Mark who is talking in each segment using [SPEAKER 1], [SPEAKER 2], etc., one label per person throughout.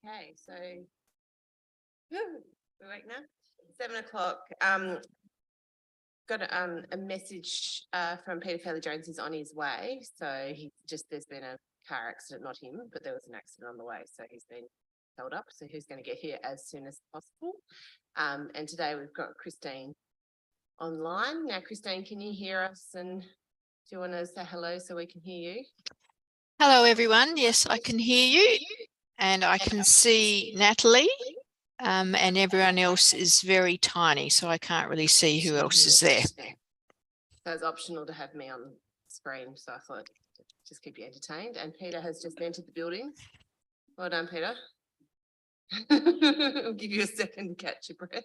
[SPEAKER 1] Okay, so we're awake now. 7 o'clock. Got a message from Peter Fairley-Jones. He's on his way. So there's been a car accident, not him, but there was an accident on the way. So he's been held up. So he's going to get here as soon as possible. And today we've got Christine online. Now, Christine, can you hear us? And do you want to say hello so we can hear you?
[SPEAKER 2] Hello, everyone. Yes, I can hear you and I can see Natalie, and everyone else is very tiny, so I can't really see who else is there.
[SPEAKER 1] So it's optional to have me on screen, so I thought just keep you entertained. And Peter has just entered the building. Well done, Peter. I'll give you a second to catch your breath.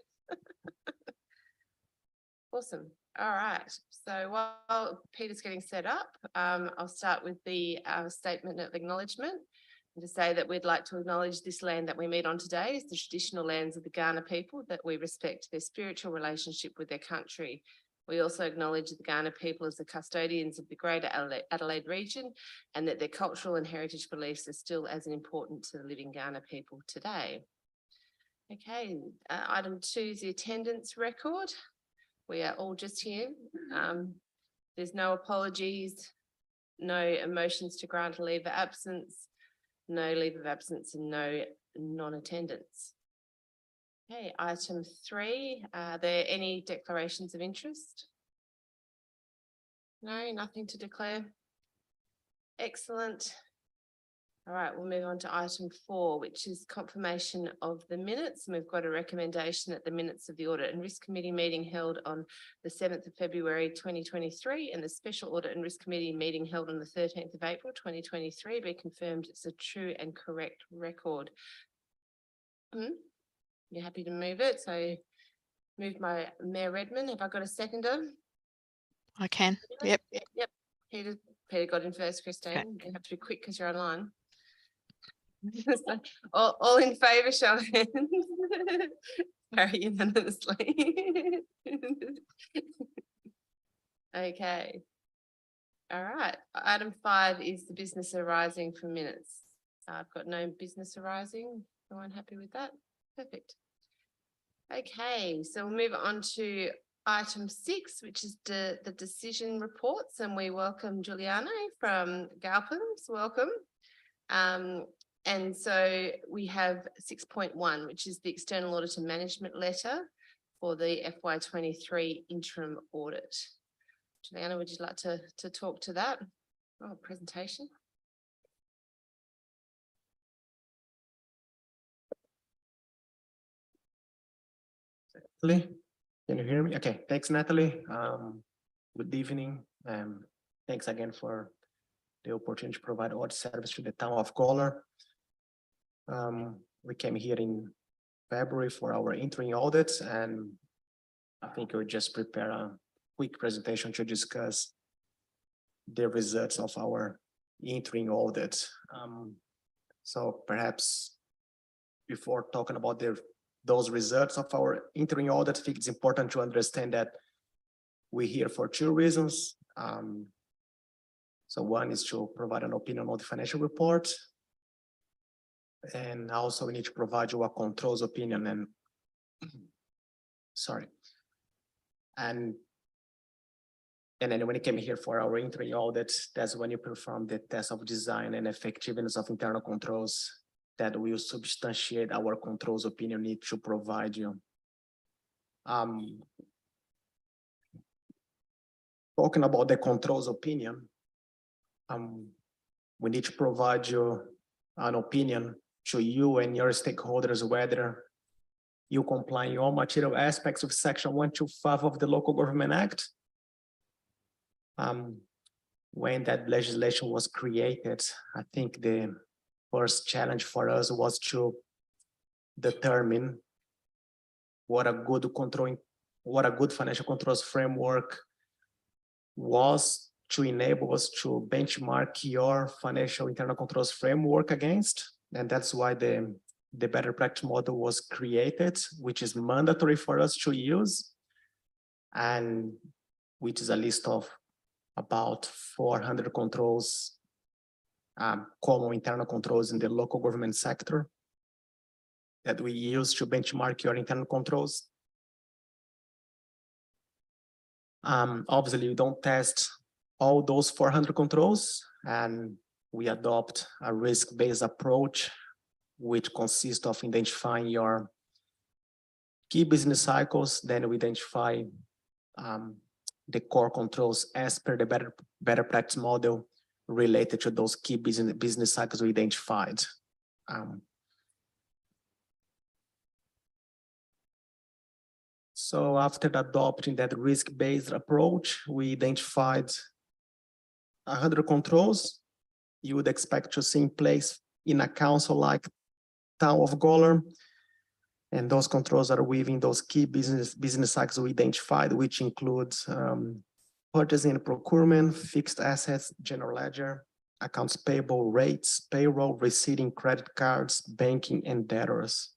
[SPEAKER 1] Awesome. All right. So while Peter's getting set up, I'll start with the statement of acknowledgement. And to say that we'd like to acknowledge this land that we meet on today is the traditional lands of the Kaurna people, that we respect their spiritual relationship with their country. We also acknowledge the Kaurna people as the custodians of the greater Adelaide region, and that their cultural and heritage beliefs are still as important to the living Kaurna people today. Okay, item 2 is the attendance record. We are all just here. There's no apologies, no motions to grant a leave of absence, no leave of absence, and no non-attendance. Okay, item 3, are there any declarations of interest? No, nothing to declare. Excellent. All right, we'll move on to item 4, which is confirmation of the minutes. And we've got a recommendation that the minutes of the Audit and Risk Committee meeting held on the 7th of February 2023 and the Special Audit and Risk Committee meeting held on the 13th of April 2023 be confirmed as a true and correct record. You're happy to move it? So moved by Mayor Redmond. Have I got a seconder?
[SPEAKER 2] I can. Yep.
[SPEAKER 1] Yep. Peter got in first, Christine.
[SPEAKER 2] Okay.
[SPEAKER 1] You have to be quick because you're online. So, all in favour, show of hands. Very unanimously. Okay. All right. Item 5 is the business arising from minutes. I've got no business arising. Everyone happy with that? Perfect. Okay, so we'll move on to item 6, which is the decision reports, and we welcome Giuliano from Galpins. Welcome. And so we have 6.1, which is the external auditor management letter for the FY23 interim audit. Juliana, would you like to talk to that? Oh, presentation.
[SPEAKER 3] Natalie, can you hear me? Okay, thanks, Natalie. Good evening. Thanks again for the opportunity to provide audit service to the town of Gawler. We came here in February for our interim audit, and I think we'll just prepare a quick presentation to discuss the results of our interim audit. So perhaps before talking about those results of our interim audit, I think it's important to understand that we're here for 2 reasons. So one is to provide an opinion on the financial report, and also we need to provide you a controls opinion and and then when you came here for our interim audit, that's when you perform the test of design and effectiveness of internal controls that will substantiate our controls opinion need to provide you. Talking about the controls opinion, we need to provide you an opinion to you and your stakeholders whether you comply in all material aspects of Section 125 of the Local Government Act. When that legislation was created, I think the first challenge for us was to determine what a good financial controls framework was to enable us to benchmark your financial internal controls framework against. And that's why the better practice model was created, which is mandatory for us to use, and which is a list of about 400 controls, common internal controls in the local government sector. that we use to benchmark your internal controls. Obviously, you don't test all those 400 controls, and we adopt a risk-based approach, which consists of identifying your key business cycles. Then we identify the core controls as per the better practice model related to those key business cycles we identified. So after adopting that risk-based approach, we identified 100 controls you would expect to see in place in a council like Town of Goller. And those controls are within those key business cycles we identified, which includes purchasing and procurement, fixed assets, general ledger, accounts payable, rates, payroll, receiving, credit cards, banking, and debtors.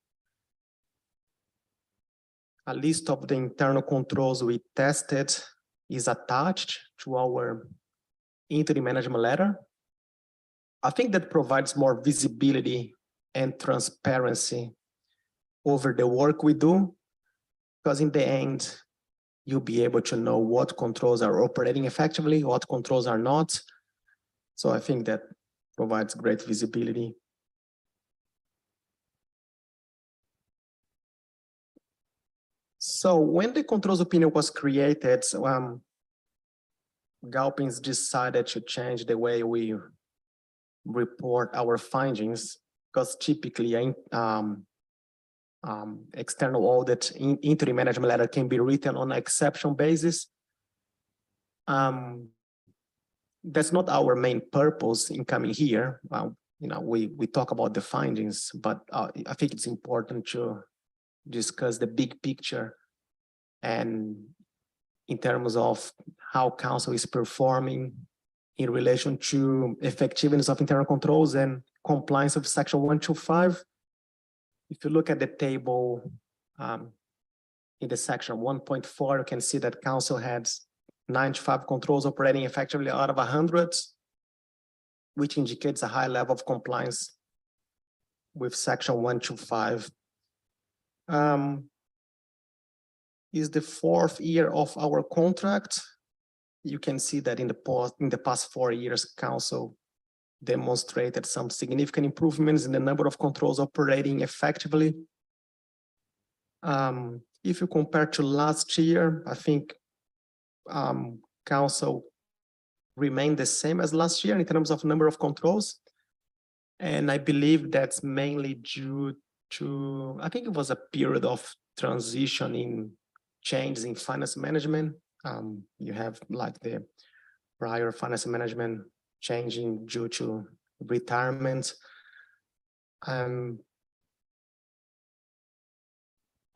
[SPEAKER 3] A list of the internal controls we tested is attached to our interim management letter. I think that provides more visibility and transparency over the work we do, because in the end, you'll be able to know what controls are operating effectively, what controls are not. So I think that provides great visibility. So when the controls opinion was created, Galpins decided to change the way we report our findings, because typically external audit interim management letter can be written on an exception basis. That's not our main purpose in coming here. We talk about the findings, but I think it's important to discuss the big picture and in terms of how council is performing in relation to effectiveness of internal controls and compliance of section 125. If you look at the table in the section 1.4, you can see that council had 95 controls operating effectively out of 100, which indicates a high level of compliance with section 125. Is the 4th year of our contract. You can see that in the past 4 years, council demonstrated some significant improvements in the number of controls operating effectively. If you compare to last year, I think council remained the same as last year in terms of number of controls. And I believe that's mainly due to, I think it was a period of transition in changes in finance management. You have like the prior finance management changing due to retirement. I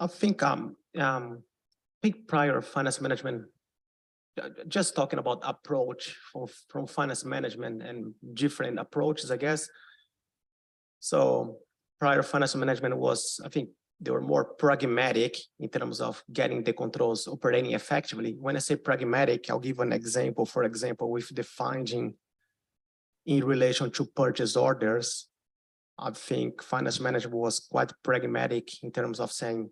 [SPEAKER 3] think prior finance management, just talking about approach from finance management and different approaches, I guess. So prior finance management was, I think they were more pragmatic in terms of getting the controls operating effectively. When I say pragmatic, I'll give an example. For example, with the finding in relation to purchase orders, I think finance management was quite pragmatic in terms of saying,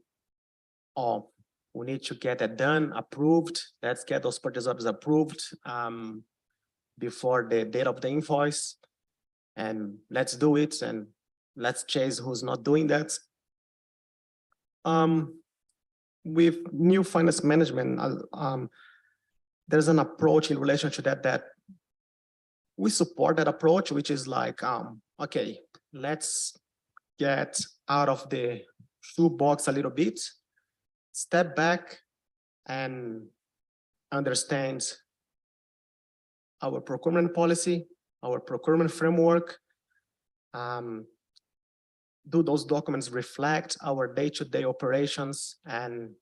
[SPEAKER 3] oh, we need to get that done, approved. Let's get those purchase orders approved before the date of the invoice. And let's do it, and let's chase who's not doing that. With new finance management, there's an approach in relation to that we support that approach, which is like, okay, let's get out of the shoebox a little bit, step back and understand our procurement policy, our procurement framework. Do those documents reflect our day-to-day operations, and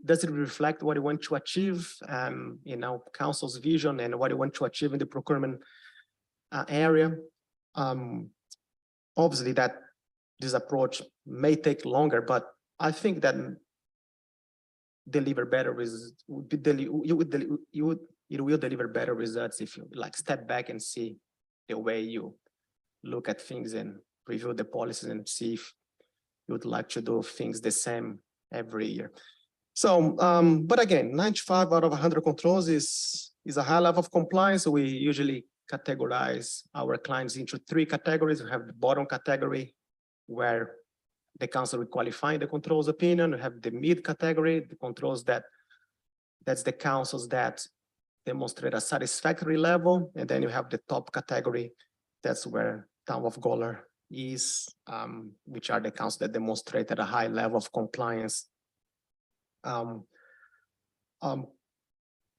[SPEAKER 3] does it reflect what you want to achieve, council's vision and what you want to achieve in the procurement area? Obviously, this approach may take longer, but I think that it will deliver better results if you like step back and see the way you look at things and review the policies and see if you would like to do things the same every year. So, but again, 95 out of 100 controls is a high level of compliance. We usually categorize our clients into 3 categories. We have the bottom category, where the council will qualify the controls opinion. We have the mid category, the controls that's the councils that demonstrate a satisfactory level. And then you have the top category, that's where Town of Golar is, which are the councils that demonstrated a high level of compliance.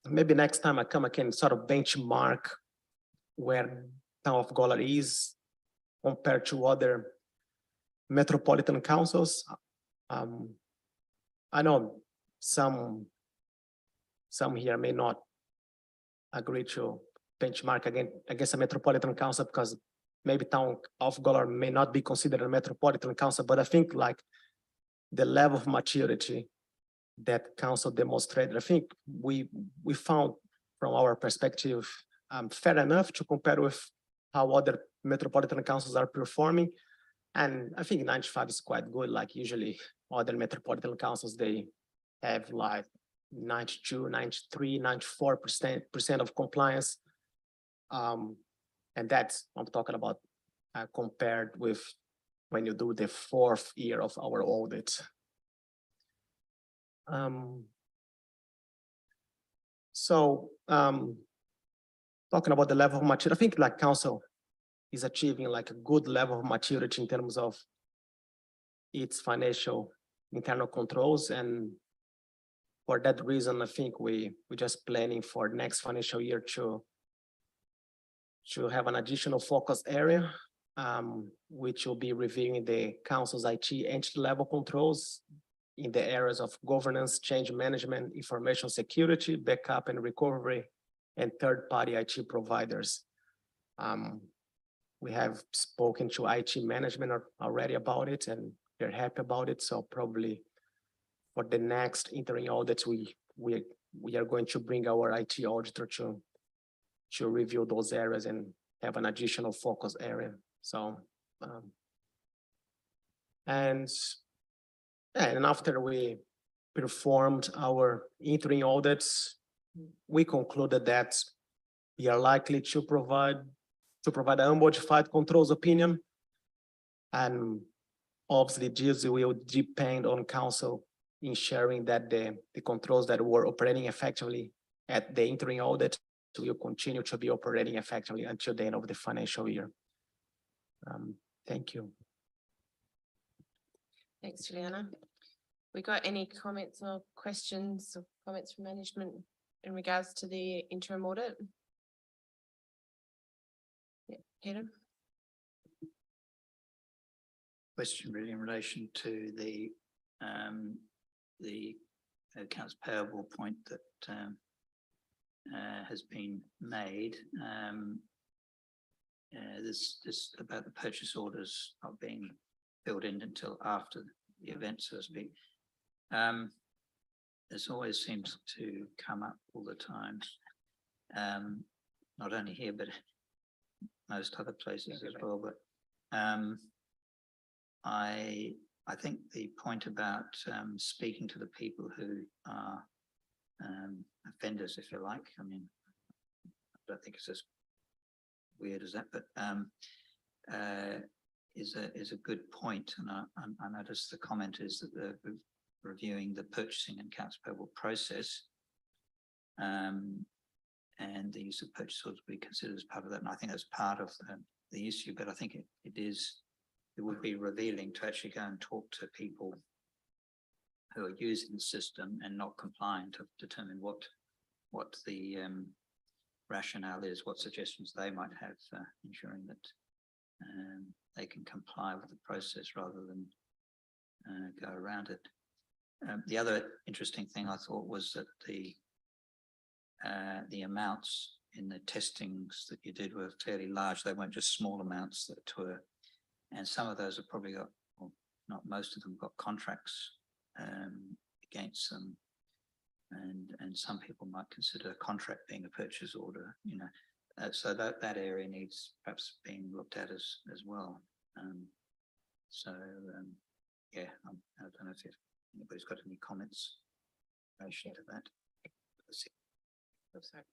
[SPEAKER 3] Maybe next time I come, I can sort of benchmark where Town of Golar is compared to other metropolitan councils. I know some here may not agree to benchmark against a metropolitan council, because maybe Town of Golar may not be considered a metropolitan council, but I think like the level of maturity that council demonstrated, I think we found from our perspective fair enough to compare with how other metropolitan councils are performing. And I think 95 is quite good. Like usually other metropolitan councils, they have like 92, 93, 94% of compliance. And that's, I'm talking about compared with when you do the 4th year of our audit. Talking about the level of maturity, I think like council is achieving like a good level of maturity in terms of its financial internal controls. And for that reason, I think we're just planning for next financial year to have an additional focus area, which will be reviewing the council's IT entity level controls in the areas of governance, change management, information security, backup and recovery, and third-party IT providers. We have spoken to IT management already about it, and they're happy about it. So probably for the next interim audits, we are going to bring our IT auditor to review those areas and have an additional focus area. So, and after we performed our interim audits, we concluded that we are likely to provide an unmodified controls opinion. And obviously this will depend on council ensuring that the controls that were operating effectively at the interim audit will continue to be operating effectively until the end of the financial year. Thank you.
[SPEAKER 1] Thanks, Juliana. We got any comments or questions or comments from management in regards to the interim audit? Yeah, Peter.
[SPEAKER 4] Question really in relation to the accounts payable point that has been made. This about the purchase orders not being filled in until after the event, so to speak. This always seems to come up all the time, not only here but most other places as well. But I think the point about speaking to the people who are offenders, if you like. I mean, I don't think it's as weird as that, but is a good point. And I noticed the comment is that they're reviewing the purchasing and accounts payable process, and the use of purchase orders will be considered as part of that. And I think that's part of the issue, but I think it would be revealing to actually go and talk to people who are using the system and not compliant to determine what the rationale is, what suggestions they might have for ensuring that they can comply with the process rather than go around it. The other interesting thing I thought was that the amounts in the testings that you did were fairly large. They weren't just small amounts that were, and some of those have probably got, well, not most of them, got contracts against them, and some people might consider a contract being a purchase order, you know. So that area needs perhaps being looked at as well. yeah, I don't know if anybody's got any comments in relation to that.
[SPEAKER 1] Oh, sorry.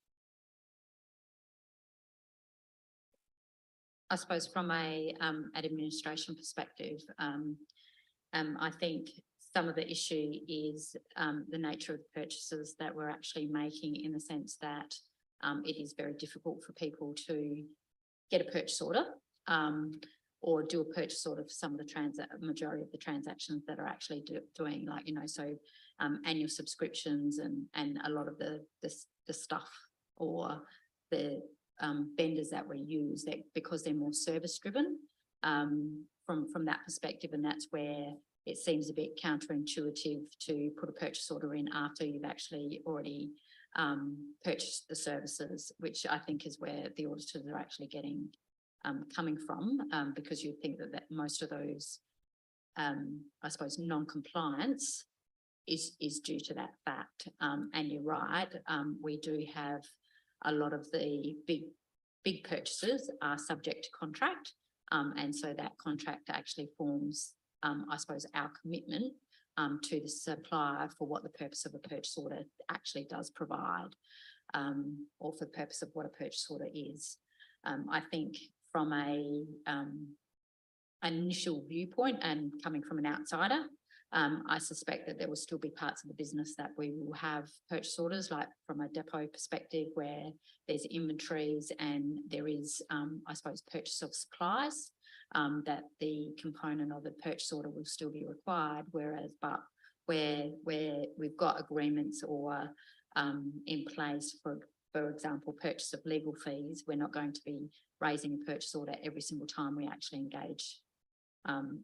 [SPEAKER 5] I suppose from a an administration perspective, I think some of the issue is the nature of the purchases that we're actually making, in the sense that it is very difficult for people to get a purchase order or do a purchase order for some of the majority of the transactions that are actually doing, like, you know, so annual subscriptions and a lot of the stuff or the vendors that we use, that because they're more service driven from that perspective, and that's where it seems a bit counterintuitive to put a purchase order in after you've actually already purchased the services, which I think is where the auditors are actually coming from, because you'd think that most of those, I suppose, non-compliance is due to that fact. And you're right, we do have a lot of the big purchases are subject to contract, and so that contract actually forms, I suppose, our commitment to the supplier for what the purpose of a purchase order actually does provide, or for the purpose of what a purchase order is. I think from an initial viewpoint and coming from an outsider, I suspect that there will still be parts of the business that we will have purchase orders, like from a depot perspective, where there's inventories and there is, I suppose, purchase of supplies, that the component of the purchase order will still be required. Whereas, but where we've got agreements or in place, for example, purchase of legal fees, we're not going to be raising a purchase order every single time we actually engage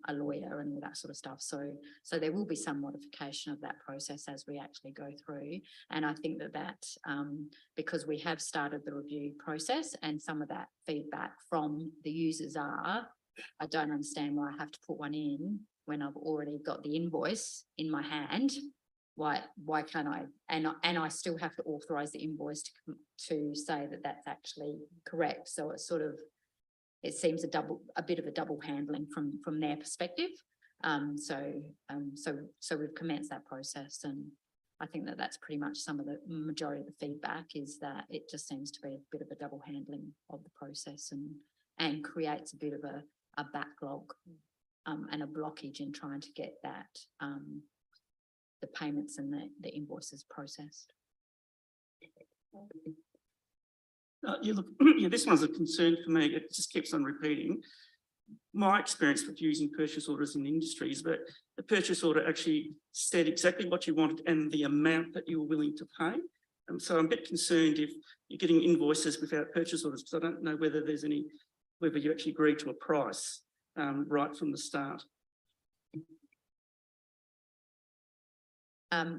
[SPEAKER 5] a lawyer and all that sort of stuff. So there will be some modification of that process as we actually go through. And I think that because we have started the review process, and some of that feedback from the users are, I don't understand why I have to put one in when I've already got the invoice in my hand. Why can't I? And I still have to authorize the invoice to say that that's actually correct. So it's sort of, it seems a bit of a double handling from their perspective. So we've commenced that process, and I think that that's pretty much some of the majority of the feedback, is that it just seems to be a bit of a double handling of the process, and creates a bit of a backlog and a blockage in trying to get that the payments and the invoices processed.
[SPEAKER 6] Yeah, look, yeah, this one's a concern for me. It just keeps on repeating. My experience with using purchase orders in industries, but the purchase order actually said exactly what you wanted and the amount that you were willing to pay. And so I'm a bit concerned if you're getting invoices without purchase orders, because I don't know whether whether you actually agreed to a price right from the start.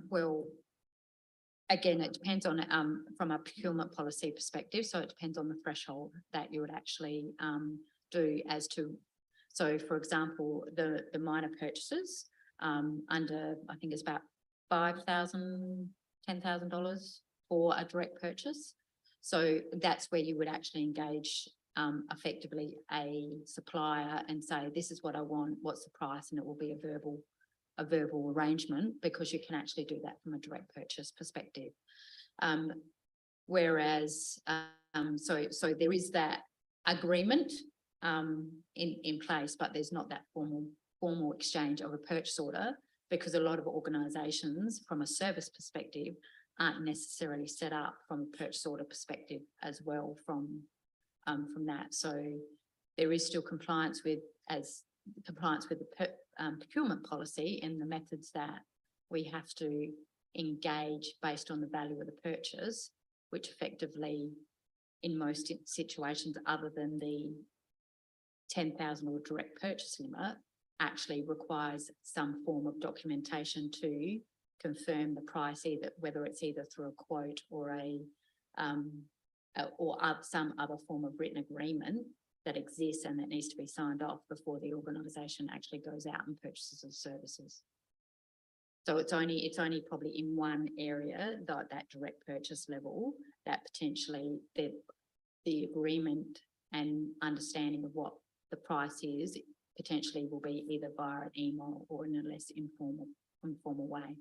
[SPEAKER 5] Well, again, it depends on from a procurement policy perspective. So it depends on the threshold that you would actually do as to. So, for example, the minor purchases under, I think it's about $5,000, $10,000 for a direct purchase. So that's where you would actually engage effectively a supplier and say, this is what I want, what's the price, and it will be a verbal arrangement, because you can actually do that from a direct purchase perspective. Whereas, so there is that agreement in place, but there's not that formal exchange of a purchase order, because a lot of organisations from a service perspective aren't necessarily set up from a purchase order perspective as well from that. So there is still compliance with the procurement policy and the methods that we have to engage based on the value of the purchase, which effectively, in most situations other than the 10,000 or direct purchase limit, actually requires some form of documentation to confirm the price, whether it's either through a quote or some other form of written agreement that exists and that needs to be signed off before the organisation actually goes out and purchases the services. So it's only probably in one area, that direct purchase level, that potentially the agreement and understanding of what the price is potentially will be either via an email or in a less informal way.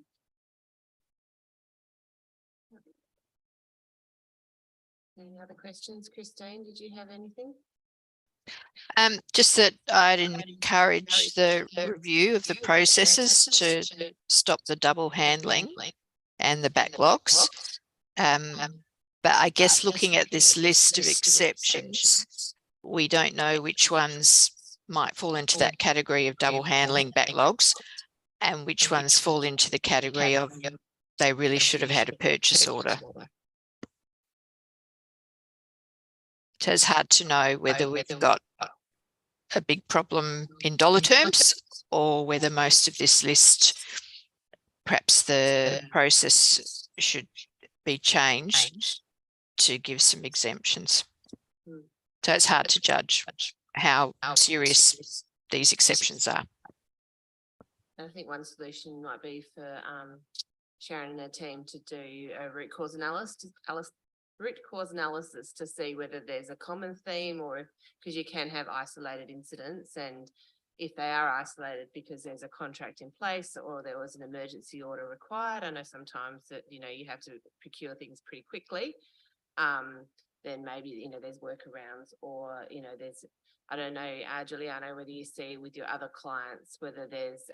[SPEAKER 1] Any other questions? Christine, did you have anything?
[SPEAKER 2] Just that I'd encourage the review of the processes to stop the double handling and the backlogs. But I guess looking at this list of exceptions, we don't know which ones might fall into that category of double handling backlogs and which ones fall into the category of they really should have had a purchase order. So it's hard to know whether we've got a big problem in dollar terms or whether most of this list, perhaps the process should be changed to give some exemptions. So it's hard to judge how serious these exceptions are.
[SPEAKER 1] I think one solution might be for Sharon and her team to do a root cause analysis to see whether there's a common theme or if, because you can have isolated incidents, and if they are isolated because there's a contract in place or there was an emergency order required. I know sometimes that, you know, you have to procure things pretty quickly. Then maybe, you know, there's workarounds, or, you know, there's, I don't know, Juliano, whether you see with your other clients, whether there's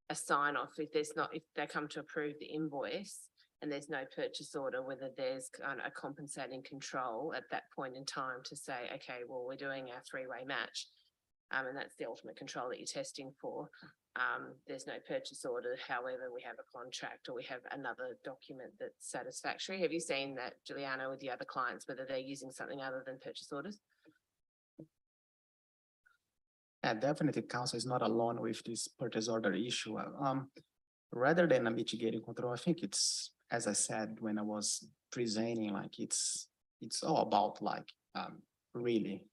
[SPEAKER 1] a sign off if they come to approve the invoice and there's no purchase order, whether there's kind of a compensating control at that point in time to say, okay, well, we're doing our three-way match. And that's the ultimate control that you're testing for. There's no purchase order. However, we have a contract or we have another document that's satisfactory. Have you seen that, Juliana, with the other clients, whether they're using something other than purchase orders?
[SPEAKER 3] Yeah, definitely council is not alone with this purchase order issue. Rather than a mitigating control, I think it's, as I said, when I was presenting, like it's all about like really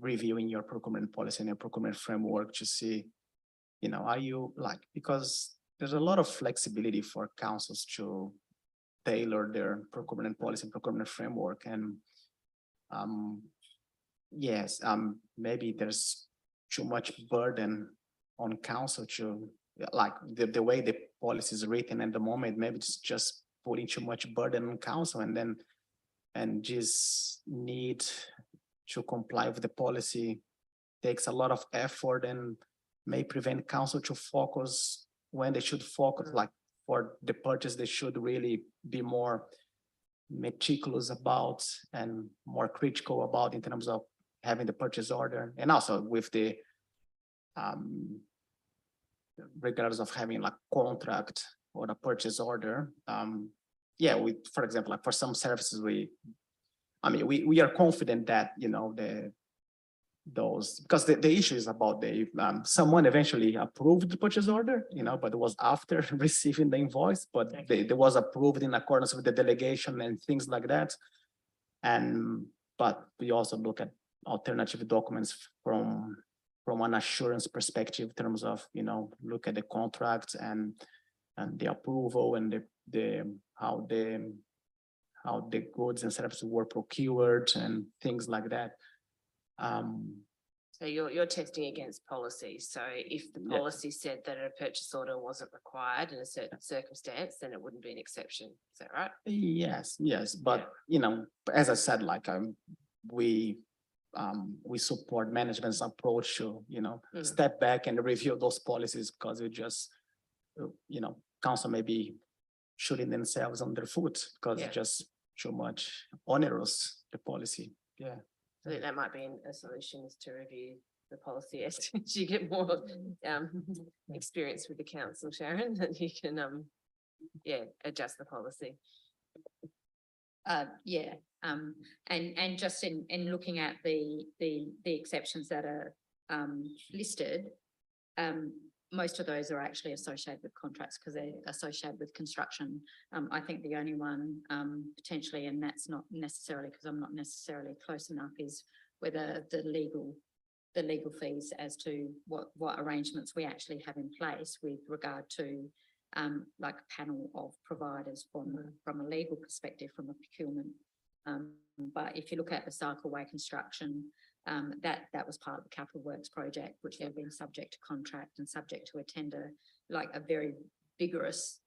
[SPEAKER 3] reviewing your procurement policy and your procurement framework to see, you know, are you like, because there's a lot of flexibility for councils to tailor their procurement policy and procurement framework. And yes, maybe there's too much burden on council to, like the way the policy is written at the moment, maybe it's just putting too much burden on council, and just need to comply with the policy takes a lot of effort and may prevent council to focus when they should focus. Like for the purchase, they should really be more meticulous about and more critical about in terms of having the purchase order, and also with the regardless of having like contract or a purchase order. Yeah, for example, like for some services, we are confident that, you know, those, because the issue is about the someone eventually approved the purchase order, you know, but it was after receiving the invoice, but they was approved in accordance with the delegation and things like that. And but we also look at alternative documents from an assurance perspective in terms of, you know, look at the contract and the approval and the how the goods and services were procured and things like that.
[SPEAKER 1] So you're testing against policy. So if the policy said that a purchase order wasn't required in a certain circumstance, then it wouldn't be an exception. Is that right?
[SPEAKER 3] Yes, but you know, as I said, like we support management's approach to, you know, step back and review those policies, because it just, you know, council may be shooting themselves on their foot because it's just too much onerous, the policy. Yeah.
[SPEAKER 1] I think that might be a solution, is to review the policy as you get more experience with the council, Sharon, that you can adjust the policy.
[SPEAKER 5] And just in looking at the exceptions that are listed, most of those are actually associated with contracts because they're associated with construction. I think the only one potentially, and that's not necessarily because I'm not necessarily close enough, is whether the legal fees as to what arrangements we actually have in place with regard to like a panel of providers from a legal perspective, from a procurement. But if you look at the cycleway construction, that was part of the capital works project, which had been subject to contract and subject to a tender, like a very vigorous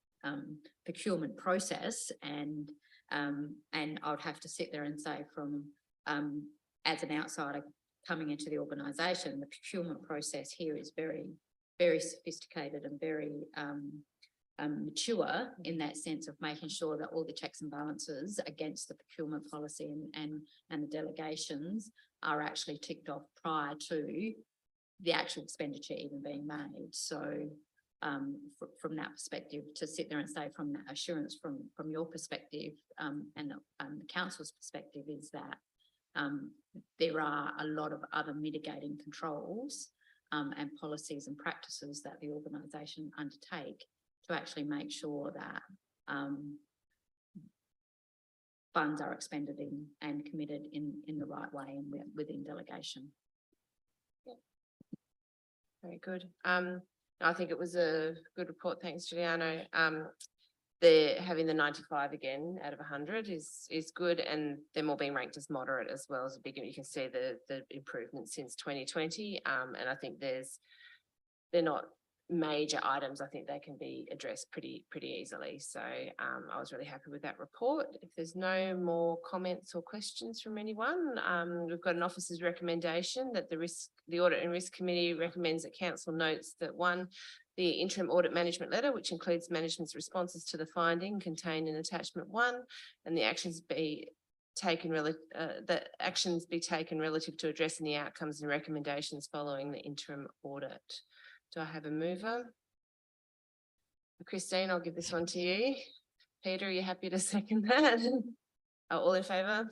[SPEAKER 5] procurement process. And I would have to sit there and say, from as an outsider coming into the organisation, the procurement process here is very, very sophisticated and very mature in that sense of making sure that all the checks and balances against the procurement policy and the delegations are actually ticked off prior to the actual expenditure even being made. So from that perspective, to sit there and say from that assurance from your perspective and the council's perspective is that there are a lot of other mitigating controls and policies and practices that the organisation undertake to actually make sure that funds are expended and committed in the right way and within delegation.
[SPEAKER 1] Very good. I think it was a good report. Thanks, Giuliano. Having the 95 again out of 100 is good, and them all being ranked as moderate as well as a big. You can see the improvement since 2020, and I think they're not major items. I think they can be addressed pretty easily. So I was really happy with that report. If there's no more comments or questions from anyone, we've got an officer's recommendation that the Audit and Risk Committee recommends that council notes that 1, the interim audit management letter, which includes management's responses to the finding contained in attachment 1, and the actions be taken relative to addressing the outcomes and recommendations following the interim audit. Do I have a mover? Christine, I'll give this one to you. Peter, are you happy to second that? All in favour?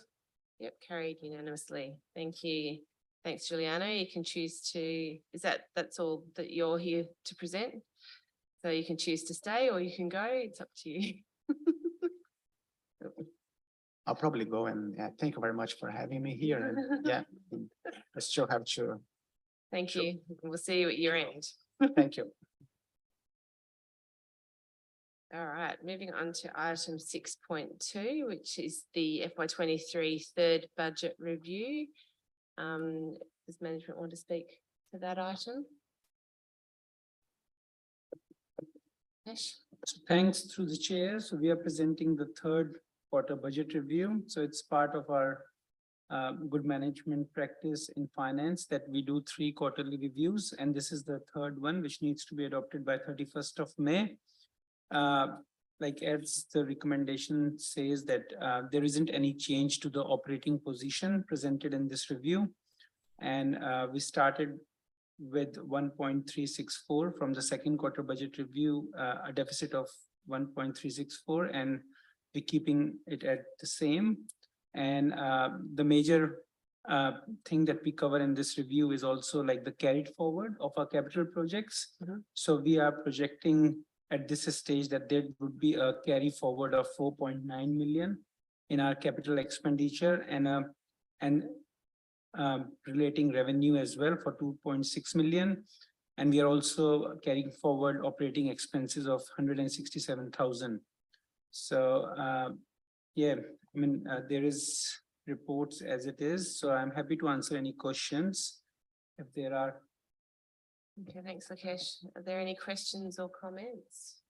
[SPEAKER 1] Yep, carried unanimously. Thank you. Thanks, Giuliano. You can choose to, that's all that you're here to present? So you can choose to stay or you can go. It's up to you.
[SPEAKER 3] I'll probably go, and thank you very much for having me here. And yeah, I still have to.
[SPEAKER 1] Thank you. We'll see you at your end.
[SPEAKER 3] Thank you.
[SPEAKER 1] All right, moving on to item 6.2, which is the FY23 third budget review. Does management want to speak to that item? Ash?
[SPEAKER 7] So thanks through the chair. So we are presenting the third quarter budget review. So it's part of our good management practice in finance that we do 3 quarterly reviews, and this is the third one, which needs to be adopted by 31st of May. Like as the recommendation says that there isn't any change to the operating position presented in this review, and we started with 1.364 from the second quarter budget review, a deficit of 1.364, and we're keeping it at the same. And the major thing that we cover in this review is also like the carried forward of our capital projects. So we are projecting at this stage that there would be a carry forward of 4.9 million in our capital expenditure and relating revenue as well for 2.6 million. And we are also carrying forward operating expenses of 167,000. So yeah, I mean, there is reports as it is, so I'm happy to answer any questions if there are.
[SPEAKER 1] Okay, thanks, Lakesh. Are there any questions or comments?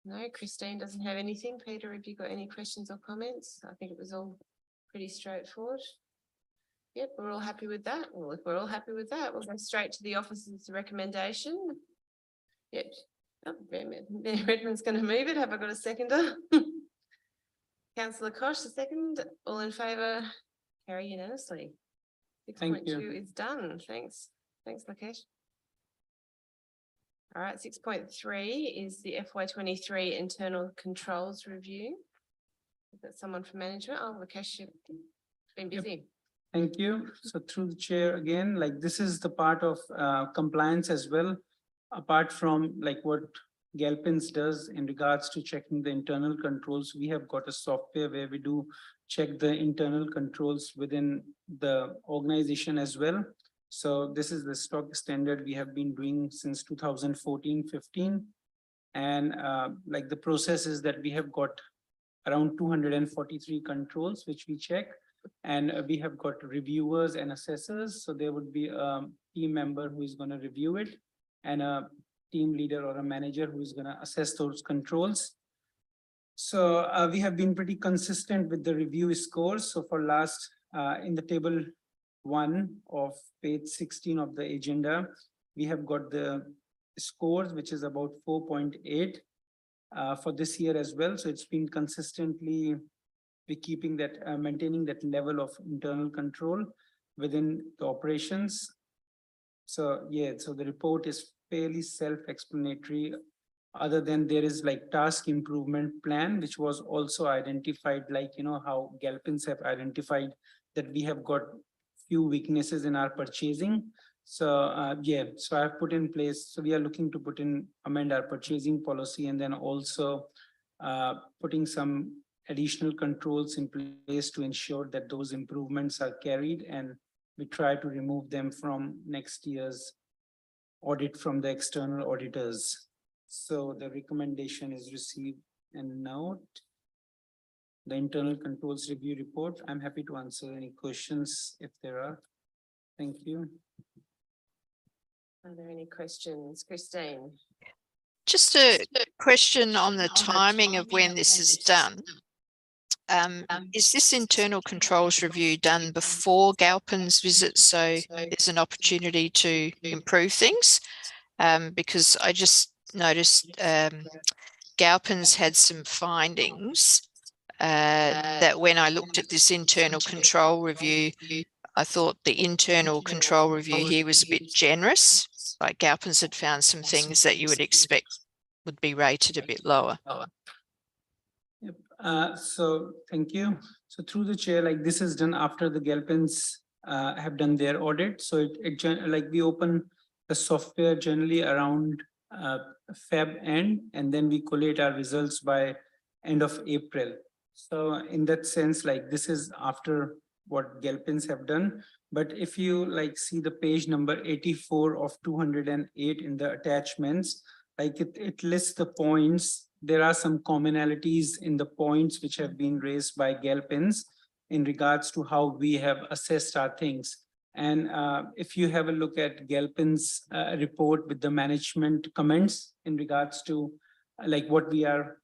[SPEAKER 1] No, Christine doesn't have anything. Peter, have you got any questions or comments? I think it was all pretty straightforward. Yep, we're all happy with that. Well, if we're all happy with that, we'll go straight to the officer's recommendation. Yep. Oh, Redmond's going to move it. Have I got a seconder? Councillor Koch, the second. All in favour? Carry unanimously.
[SPEAKER 7] Thank you.
[SPEAKER 1] 6.2 is done. Thanks. Thanks, Lakesh. All right, 6.3 is the FY23 internal controls review. Is that someone from management? Oh, Lakesh, you've been busy.
[SPEAKER 7] Thank you. So through the chair again, like this is the part of compliance as well, apart from like what Galpins does in regards to checking the internal controls. We have got a software where we do check the internal controls within the organization as well. So this is the stock standard we have been doing since 2014-15. And like the process is that we have got around 243 controls, which we check. And we have got reviewers and assessors, so there would be a team member who is gonna review it and a team leader or a manager who is gonna assess those controls. So we have been pretty consistent with the review scores. So for last, in the table 1 of page 16 of the agenda, we have got the scores, which is about 4.8 for this year as well. So it's been consistently keeping that, maintaining that level of internal control within the operations. So yeah, so the report is fairly self-explanatory, other than there is like task improvement plan, which was also identified, like, you know, how Galpins have identified that we have got few weaknesses in our purchasing. So yeah, so I've put in place, so we are looking to amend our purchasing policy, and then also putting some additional controls in place to ensure that those improvements are carried, and we try to remove them from next year's audit from the external auditors. So the recommendation is received and note the internal controls review report. I'm happy to answer any questions if there are. Thank you.
[SPEAKER 1] Are there any questions? Christine?
[SPEAKER 2] Just a question on the timing of when this is done. Is this internal controls review done before Galpin's visit, so there's an opportunity to improve things? Because I just noticed Galpin's had some findings that when I looked at this internal control review, I thought the internal control review here was a bit generous. Like Galpin's had found some things that you would expect would be rated a bit lower.
[SPEAKER 7] Yep. So thank you. So through the chair, like this is done after the Galpins have done their audit. So like we open the software generally around Feb end, and then we collate our results by end of April. So in that sense, like this is after what Galpins have done. But if you like see the page number 84 of 208 in the attachments, like it lists the points. There are some commonalities in the points which have been raised by Galpins in regards to how we have assessed our things. And if you have a look at Galpin's report with the management comments in regards to like what we are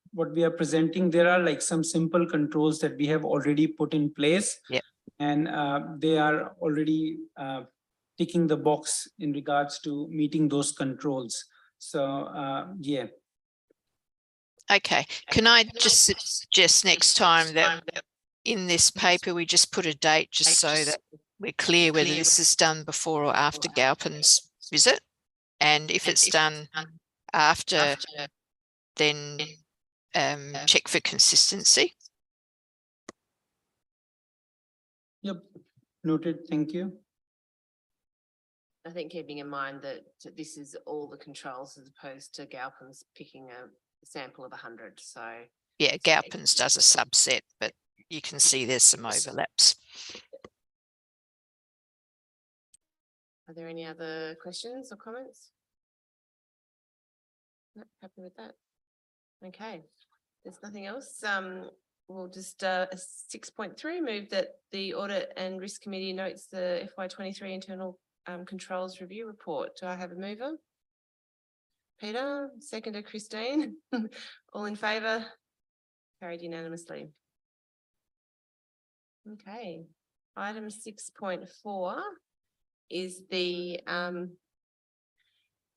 [SPEAKER 7] presenting, there are like some simple controls that we have already put in place.
[SPEAKER 2] Yep.
[SPEAKER 7] And they are already ticking the box in regards to meeting those controls. So yeah.
[SPEAKER 2] Okay, can I just suggest next time that in this paper we just put a date just so that we're clear whether this is done before or after Galpin's visit? And if it's done after, then check for consistency.
[SPEAKER 7] Yep, noted, thank you.
[SPEAKER 1] I think keeping in mind that this is all the controls as opposed to Galpin's picking a sample of 100. So
[SPEAKER 2] yeah, Galpin's does a subset, but you can see there's some overlaps.
[SPEAKER 1] Are there any other questions or comments? No, happy with that. Okay, there's nothing else. We'll just 6.3 move that the Audit and Risk Committee notes the FY23 internal controls review report. Do I have a mover? Peter, seconder Christine. All in favour? Carried unanimously. Okay, item 6.4 is the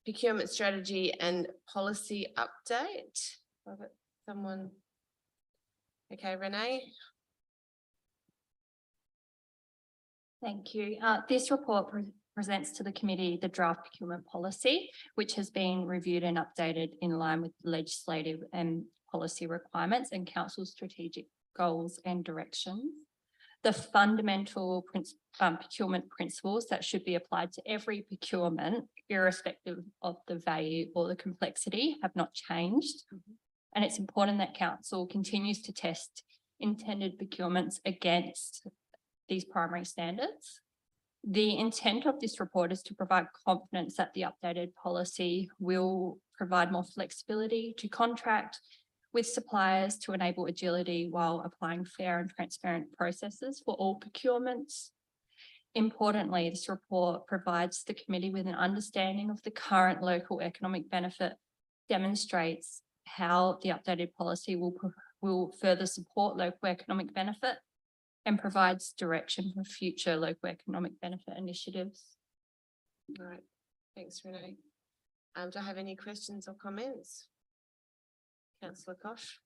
[SPEAKER 1] procurement strategy and policy update. I've got someone. Okay, Renee.
[SPEAKER 8] Thank you. This report presents to the committee the draft procurement policy, which has been reviewed and updated in line with legislative and policy requirements and council's strategic goals and directions. The fundamental procurement principles that should be applied to every procurement, irrespective of the value or the complexity, have not changed. And it's important that council continues to test intended procurements against these primary standards. The intent of this report is to provide confidence that the updated policy will provide more flexibility to contract with suppliers to enable agility while applying fair and transparent processes for all procurements. Importantly, this report provides the committee with an understanding of the current local economic benefit, demonstrates how the updated policy will further support local economic benefit, and provides direction for future local economic benefit initiatives.
[SPEAKER 1] All right, thanks, Renee. Do I have any questions or comments? Councillor Kosh.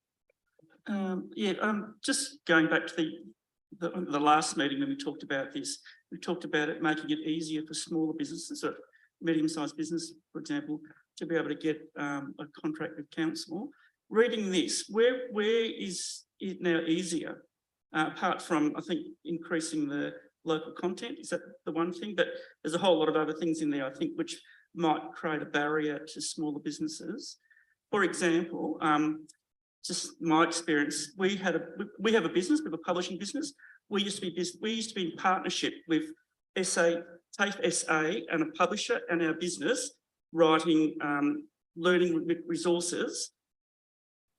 [SPEAKER 6] Just going back to the last meeting when we talked about this, we talked about it making it easier for smaller businesses or medium-sized business, for example, to be able to get a contract with council. Reading this, where is it now easier? Apart from, I think, increasing the local content, is that the one thing? But there's a whole lot of other things in there, I think, which might create a barrier to smaller businesses. For example, just my experience, we have a business, we have a publishing business. We used to be in partnership with TAFE SA and a publisher and our business writing learning resources.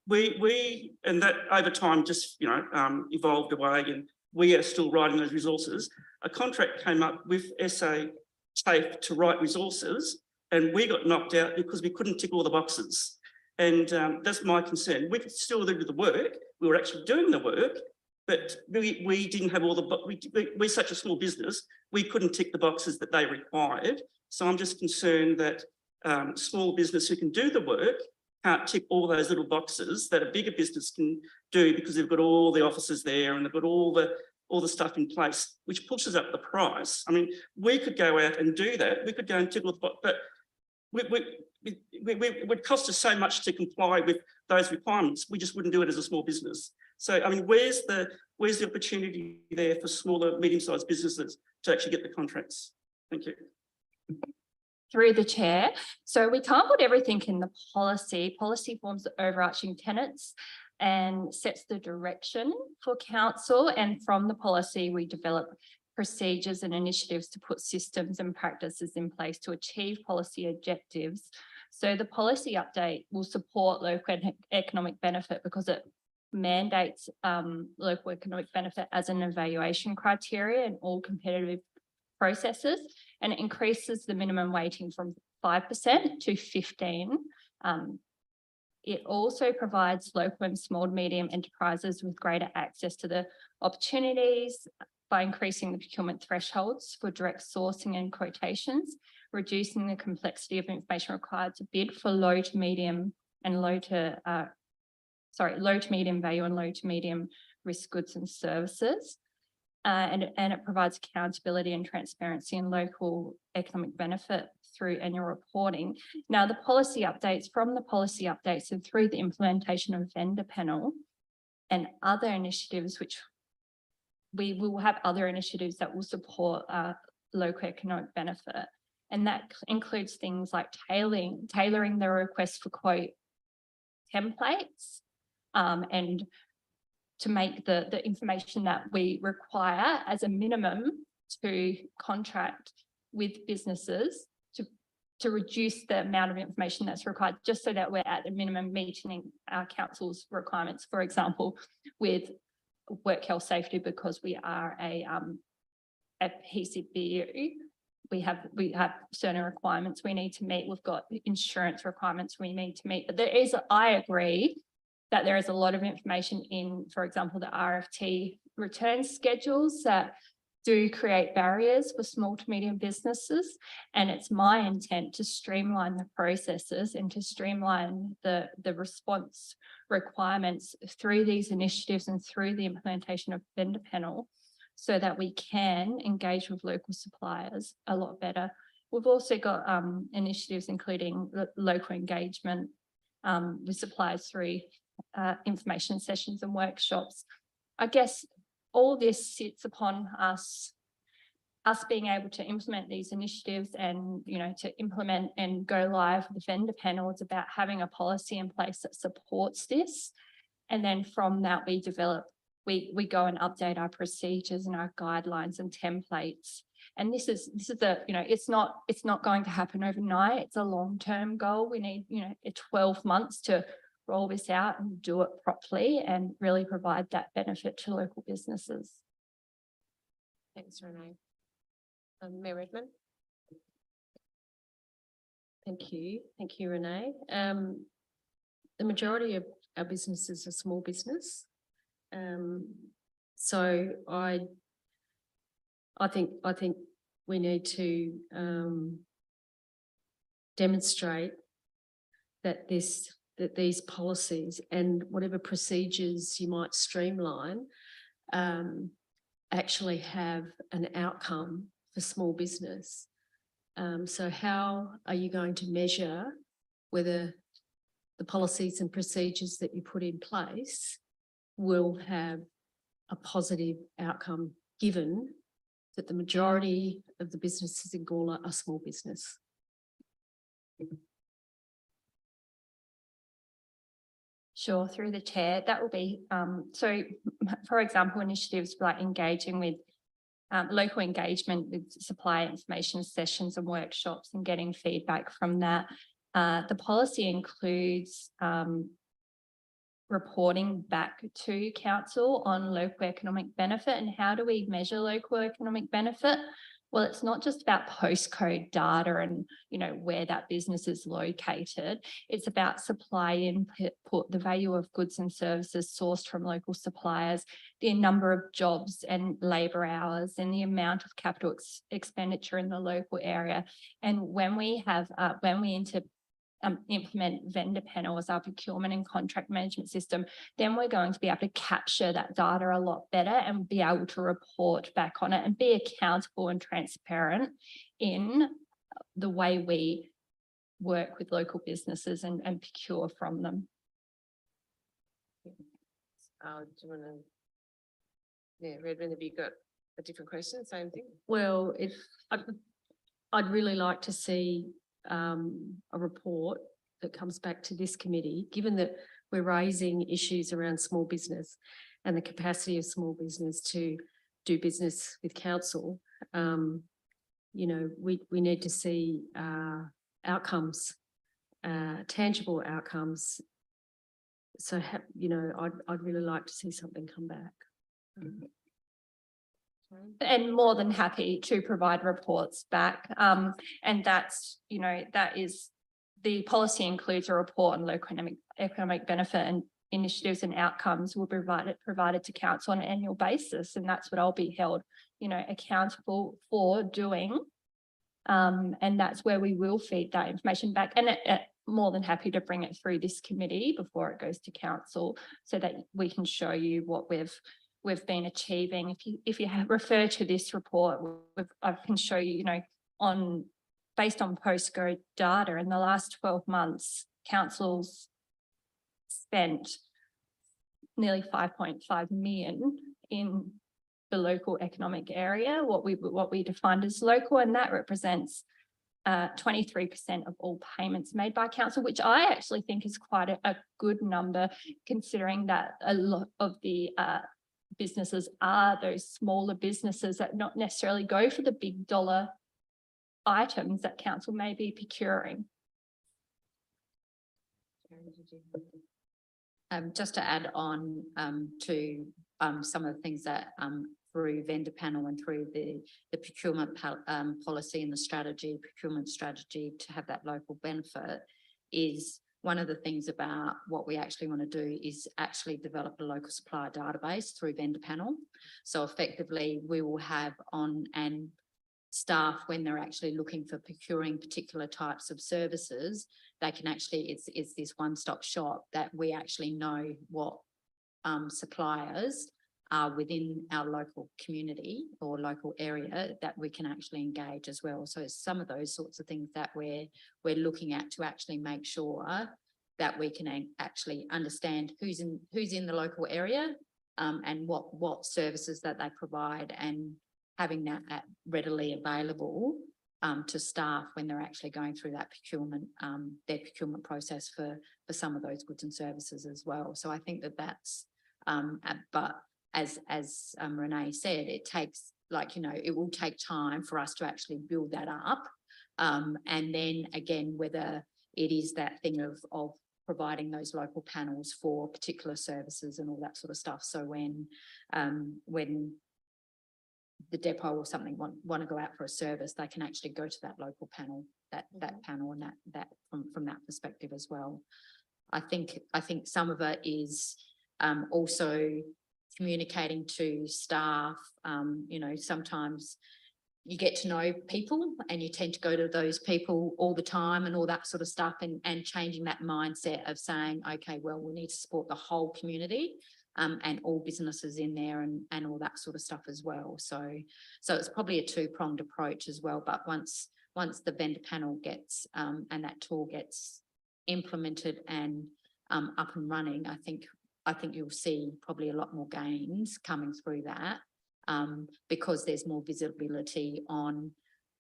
[SPEAKER 6] And that over time just evolved away, and we are still writing those resources. A contract came up with SA TAFE to write resources, and we got knocked out because we couldn't tick all the boxes. And that's my concern. We could still do the work. We were actually doing the work, but we didn't have all the, we're such a small business, we couldn't tick the boxes that they required. So I'm just concerned that small business who can do the work can't tick all those little boxes that a bigger business can do, because they've got all the offices there and they've got all the stuff in place, which pushes up the price. I mean, we could go out and do that. We could go and tick all the boxes, but it would cost us so much to comply with those requirements. We just wouldn't do it as a small business. So, I mean, where's the opportunity there for smaller, medium-sized businesses to actually get the contracts? Thank you.
[SPEAKER 8] Through the chair. So we can't put everything in the policy. Policy forms the overarching tenets and sets the direction for council. And from the policy, we develop procedures and initiatives to put systems and practices in place to achieve policy objectives. So the policy update will support local economic benefit because it mandates local economic benefit as an evaluation criteria in all competitive processes, and it increases the minimum weighting from 5% to 15%. It also provides local and small to medium enterprises with greater access to the opportunities by increasing the procurement thresholds for direct sourcing and quotations, reducing the complexity of information required to bid for low to medium value and low to medium risk goods and services. And it provides accountability and transparency and local economic benefit through annual reporting. Now, the policy updates and through the implementation of vendor panel and other initiatives, which we will have other initiatives that will support local economic benefit. And that includes things like tailoring the request for quote templates and to make the information that we require as a minimum to contract with businesses to reduce the amount of information that's required, just so that we're at a minimum meeting our council's requirements. For example, with work health safety, because we are a PCBU, we have certain requirements we need to meet. We've got insurance requirements we need to meet. But I agree that there is a lot of information in, for example, the RFT return schedules that do create barriers for small to medium businesses. And it's my intent to streamline the processes and to streamline the response requirements through these initiatives and through the implementation of vendor panel, so that we can engage with local suppliers a lot better. We've also got initiatives including local engagement with suppliers through information sessions and workshops. I guess all this sits upon us being able to implement these initiatives and, to implement and go live with the vendor panel. It's about having a policy in place that supports this. And then from that, we go and update our procedures and our guidelines and templates. And this is it's not going to happen overnight. It's a long-term goal. We need, 12 months to roll this out and do it properly and really provide that benefit to local businesses.
[SPEAKER 1] Thanks, Renee. Mayor Redmond.
[SPEAKER 9] Thank you. Thank you, Renee. The majority of our businesses are small business. So I think we need to demonstrate that these policies and whatever procedures you might streamline actually have an outcome for small business. So how are you going to measure whether the policies and procedures that you put in place will have a positive outcome, given that the majority of the businesses in Gawler are small business?
[SPEAKER 8] Sure, through the chair, that will be, so for example, initiatives like engaging with local engagement with supplier information sessions and workshops and getting feedback from that. The policy includes reporting back to council on local economic benefit. And how do we measure local economic benefit? Well, it's not just about postcode data and, you know, where that business is located. It's about supply input, the value of goods and services sourced from local suppliers, the number of jobs and labour hours, and the amount of capital expenditure in the local area. And when we have, implement vendor panel as our procurement and contract management system, then we're going to be able to capture that data a lot better and be able to report back on it and be accountable and transparent in the way we work with local businesses and procure from them.
[SPEAKER 1] Do you want to? Yeah, Redmond, have you got a different question? Same thing?
[SPEAKER 9] Well, I'd really like to see a report that comes back to this committee, given that we're raising issues around small business and the capacity of small business to do business with council. You know, we need to see outcomes, tangible outcomes. So, you know, I'd really like to see something come back.
[SPEAKER 8] And more than happy to provide reports back. And that's, you know, that is, the policy includes a report on local economic benefit and initiatives and outcomes will be provided to council on an annual basis. And that's what I'll be held, you know, accountable for doing. And that's where we will feed that information back. And more than happy to bring it through this committee before it goes to council so that we can show you what we've been achieving. If you refer to this report, I can show you, you know, based on postcode data in the last 12 months, councils spent nearly 5.5 million in the local economic area, what we defined as local, and that represents 23% of all payments made by council, which I actually think is quite a good number, considering that a lot of the businesses are those smaller businesses that not necessarily go for the big dollar items that council may be procuring.
[SPEAKER 5] Just to add on to some of the things that through vendor panel and through the procurement policy and the procurement strategy to have that local benefit, is one of the things about what we actually want to do is actually develop a local supplier database through vendor panel. So effectively we will have on and staff, when they're actually looking for procuring particular types of services, they can actually, it's this one-stop shop that we actually know what suppliers are within our local community or local area that we can actually engage as well. So it's some of those sorts of things that we're looking at to actually make sure that we can actually understand who's in the local area and what services that they provide, and having that readily available to staff when they're actually going through that procurement, their procurement process for some of those goods and services as well. So I think that's, but as Renee said, it takes, like, you know, it will take time for us to actually build that up. And then again, whether it is that thing of providing those local panels for particular services and all that sort of stuff. So when the depot or something want to go out for a service, they can actually go to that local panel, that panel, and that from that perspective as well. I think some of it is also communicating to staff. You know, sometimes you get to know people and you tend to go to those people all the time and all that sort of stuff, and changing that mindset of saying, okay, well, we need to support the whole community and all businesses in there and all that sort of stuff as well. So it's probably a two-pronged approach as well. But once the vendor panel gets and that tool gets implemented and up and running, I think you'll see probably a lot more gains coming through that, because there's more visibility on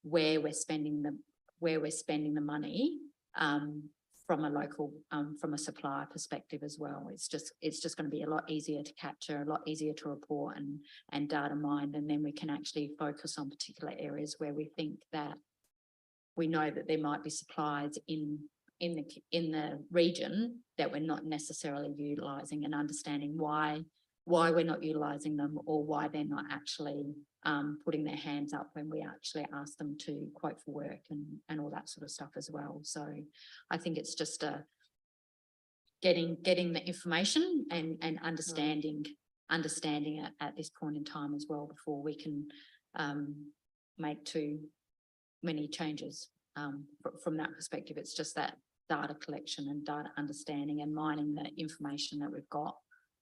[SPEAKER 5] where we're spending the money from a local from a supplier perspective as well. It's just going to be a lot easier to capture, a lot easier to report and data mine, and then we can actually focus on particular areas where we think that we know that there might be suppliers in the region that we're not necessarily utilising, and understanding why we're not utilising them, or why they're not actually putting their hands up when we actually ask them to quote for work and all that sort of stuff as well. So I think it's just getting the information and understanding it at this point in time as well, before we can make too many changes. From that perspective, it's just that data collection and data understanding and mining the information that we've got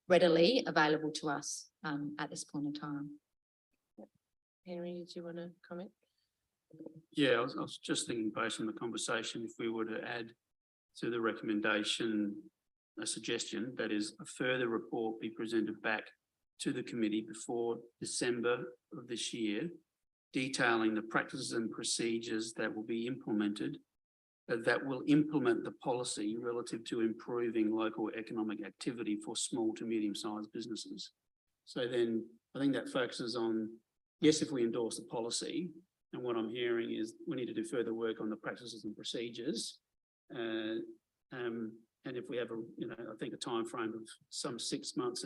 [SPEAKER 5] readily available to us at this point in time.
[SPEAKER 1] Henry, did you want to comment?
[SPEAKER 10] Yeah, I was just thinking, based on the conversation, if we were to add to the recommendation a suggestion, that is, a further report be presented back to the committee before December of this year, detailing the practices and procedures that will be implemented, that will implement the policy relative to improving local economic activity for small to medium-sized businesses. So then I think that focuses on, yes, if we endorse the policy, and what I'm hearing is we need to do further work on the practices and procedures. And if we have I think a time frame of some 6 months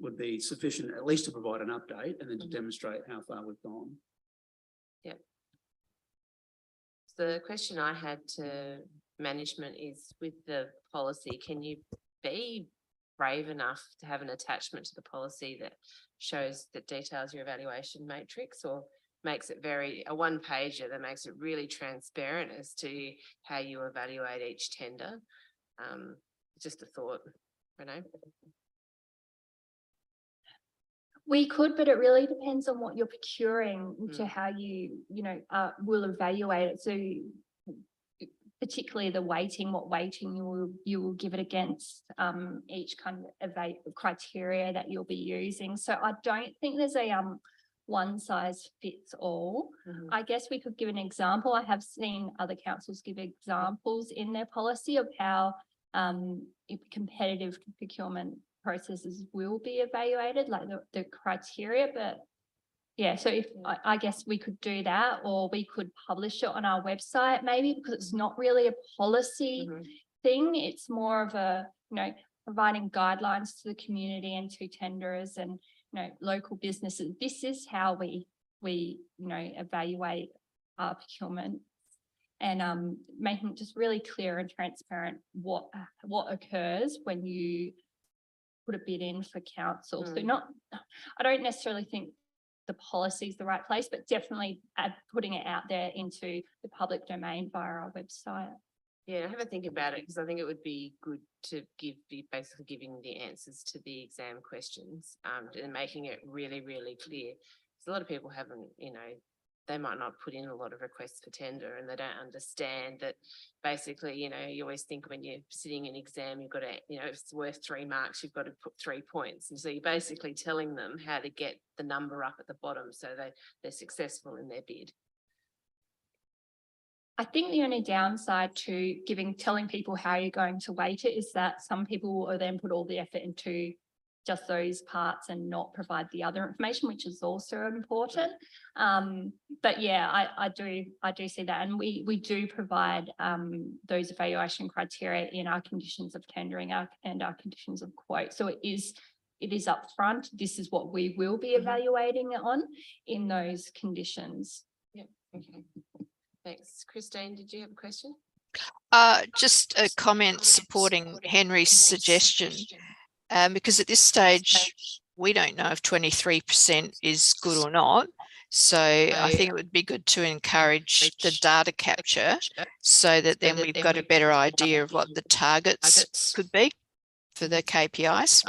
[SPEAKER 10] would be sufficient, at least to provide an update and then to demonstrate how far we've gone.
[SPEAKER 1] Yep. The question I had to management is, with the policy, can you be brave enough to have an attachment to the policy that shows, that details your evaluation matrix, or makes it a one-pager that makes it really transparent as to how you evaluate each tender? Just a thought, Renee.
[SPEAKER 8] We could, but it really depends on what you're procuring to how you will evaluate it. So particularly the weighting, what weighting you will give it against each kind of criteria that you'll be using. So I don't think there's a one size fits all. I guess we could give an example. I have seen other councils give examples in their policy of how competitive procurement processes will be evaluated, like the criteria. But yeah, so if I guess we could do that, or we could publish it on our website maybe, because it's not really a policy thing. It's more of a, providing guidelines to the community and to tenderers and, local businesses. This is how we evaluate our procurement, and making it just really clear and transparent what occurs when you put a bid in for council. So I don't necessarily think the policy is the right place, but definitely putting it out there into the public domain via our website.
[SPEAKER 1] Yeah, have a think about it, because I think it would be good to be basically giving the answers to the exam questions and making it really, really clear. Because a lot of people haven't, they might not put in a lot of requests for tender, and they don't understand that basically, you always think when you're sitting in exam, you've got to, if it's worth 3 marks, you've got to put 3 points. And so you're basically telling them how to get the number up at the bottom so they're successful in their bid.
[SPEAKER 8] I think the only downside to telling people how you're going to weight it is that some people will then put all the effort into just those parts and not provide the other information, which is also important. But yeah, I do see that. And we do provide those evaluation criteria in our conditions of tendering and our conditions of quote. So it is upfront. This is what we will be evaluating it on in those conditions.
[SPEAKER 1] Okay. Thanks. Christine, did you have a question?
[SPEAKER 2] Just a comment supporting Henry's suggestion, because at this stage, we don't know if 23% is good or not. So I think it would be good to encourage the data capture so that then we've got a better idea of what the targets could be for the KPIs.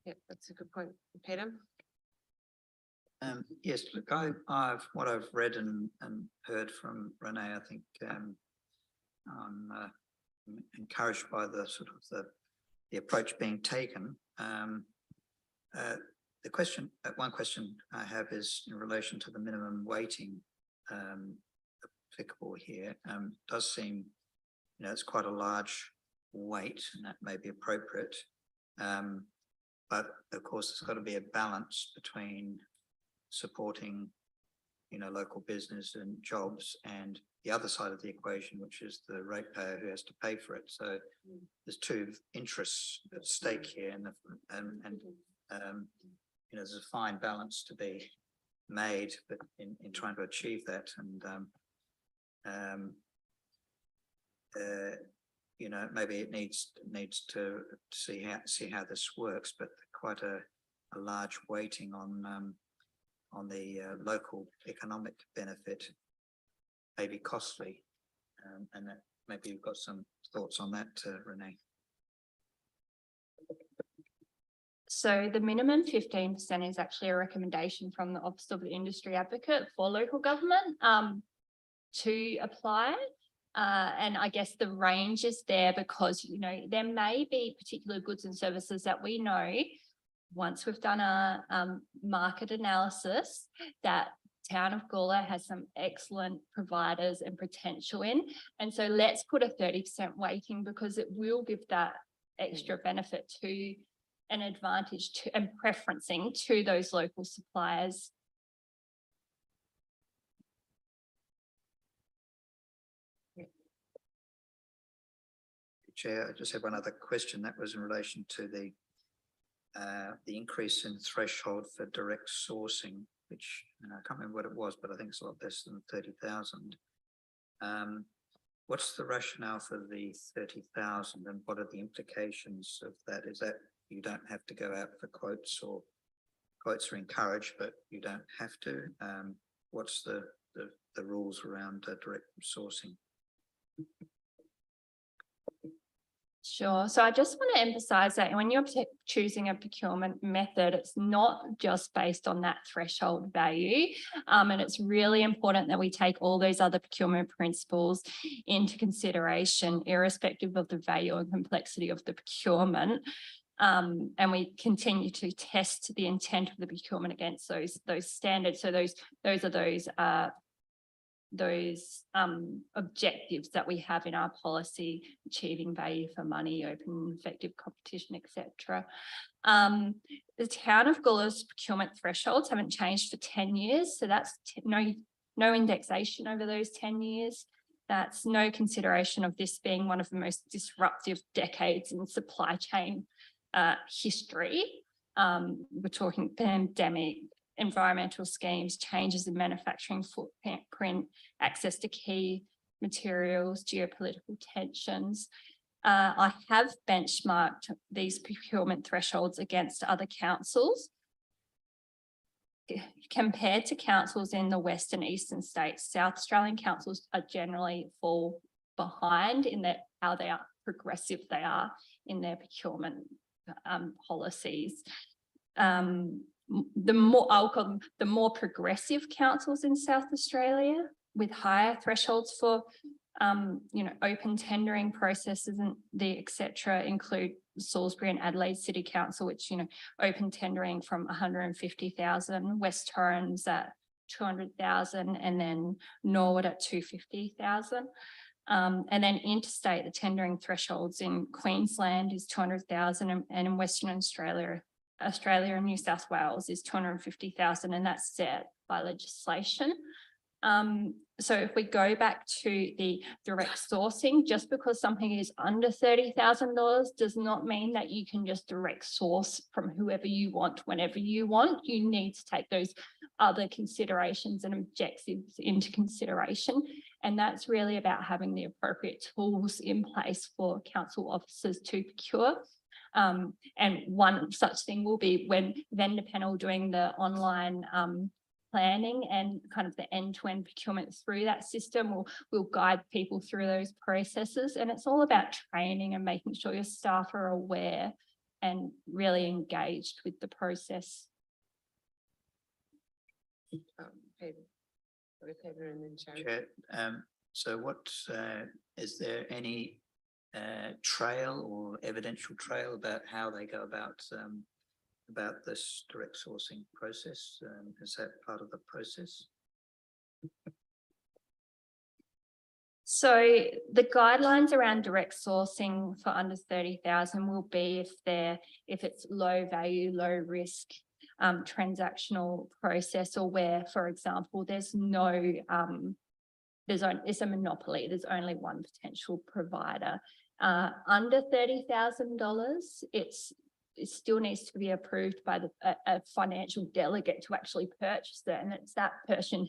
[SPEAKER 1] Yep, that's a good point. Peter?
[SPEAKER 4] Yes, look, what I've read and heard from Renee, I think I'm encouraged by the sort of the approach being taken. The question, one question I have is in relation to the minimum weighting applicable here. Does seem, it's quite a large weight, and that may be appropriate. But of course, there's got to be a balance between supporting, local business and jobs, and the other side of the equation, which is the ratepayer who has to pay for it. So there's two interests at stake here, and there's a fine balance to be made, but in trying to achieve that, and maybe it needs to see how this works, but quite a large weighting on the local economic benefit may be costly, and that maybe you've got some thoughts on that, Renee.
[SPEAKER 8] So the minimum 15% is actually a recommendation from the Office of the Industry Advocate for local government to apply. And I guess the range is there because, there may be particular goods and services that we know once we've done a market analysis that Town of Gawler has some excellent providers and potential in. And so let's put a 30% weighting because it will give that extra benefit to an advantage to and preferencing to those local suppliers.
[SPEAKER 4] Chair, I just have one other question. That was in relation to the increase in threshold for direct sourcing, which I can't remember what it was, but I think it's a lot less than 30,000. What's the rationale for the 30,000, and what are the implications of that? Is that you don't have to go out for quotes, or quotes are encouraged, but you don't have to? What's the rules around direct sourcing?
[SPEAKER 8] Sure. So I just want to emphasize that when you're choosing a procurement method, it's not just based on that threshold value. And it's really important that we take all those other procurement principles into consideration, irrespective of the value and complexity of the procurement. And we continue to test the intent of the procurement against those standards. So those are those objectives that we have in our policy: achieving value for money, open effective competition, etc. The Town of Gawler's procurement thresholds haven't changed for 10 years, so that's no indexation over those 10 years. That's no consideration of this being one of the most disruptive decades in supply chain history. We're talking pandemic, environmental schemes, changes in manufacturing footprint, access to key materials, geopolitical tensions. I have benchmarked these procurement thresholds against other councils. Compared to councils in the West and Eastern states, South Australian councils are generally fall behind in how they are progressive they are in their procurement policies. The more progressive councils in South Australia with higher thresholds for open tendering processes and etc. include Salisbury and Adelaide City Council, which open tendering from 150,000, West Torrens at 200,000, and then Norwood at 250,000. And then interstate, the tendering thresholds in Queensland is 200,000 and in Western Australia and New South Wales is 250,000, and that's set by legislation. So if we go back to the direct sourcing, just because something is under $30,000 does not mean that you can just direct source from whoever you want, whenever you want. You need to take those other considerations and objectives into consideration. And that's really about having the appropriate tools in place for council officers to procure. And one such thing will be when vendor panel doing the online planning and kind of the end-to-end procurement through that system will guide people through those processes. And it's all about training and making sure your staff are aware and really engaged with the process.
[SPEAKER 1] Peter and then Sharon.
[SPEAKER 4] Chair, so what, is there any trail or evidential trail about how they go about this direct sourcing process? Is that part of the process?
[SPEAKER 8] So the guidelines around direct sourcing for under 30,000 will be if it's low value, low risk transactional process, or where, for example, there's no it's a monopoly. There's only one potential provider. Under $30,000, it still needs to be approved by a financial delegate to actually purchase it, and it's that person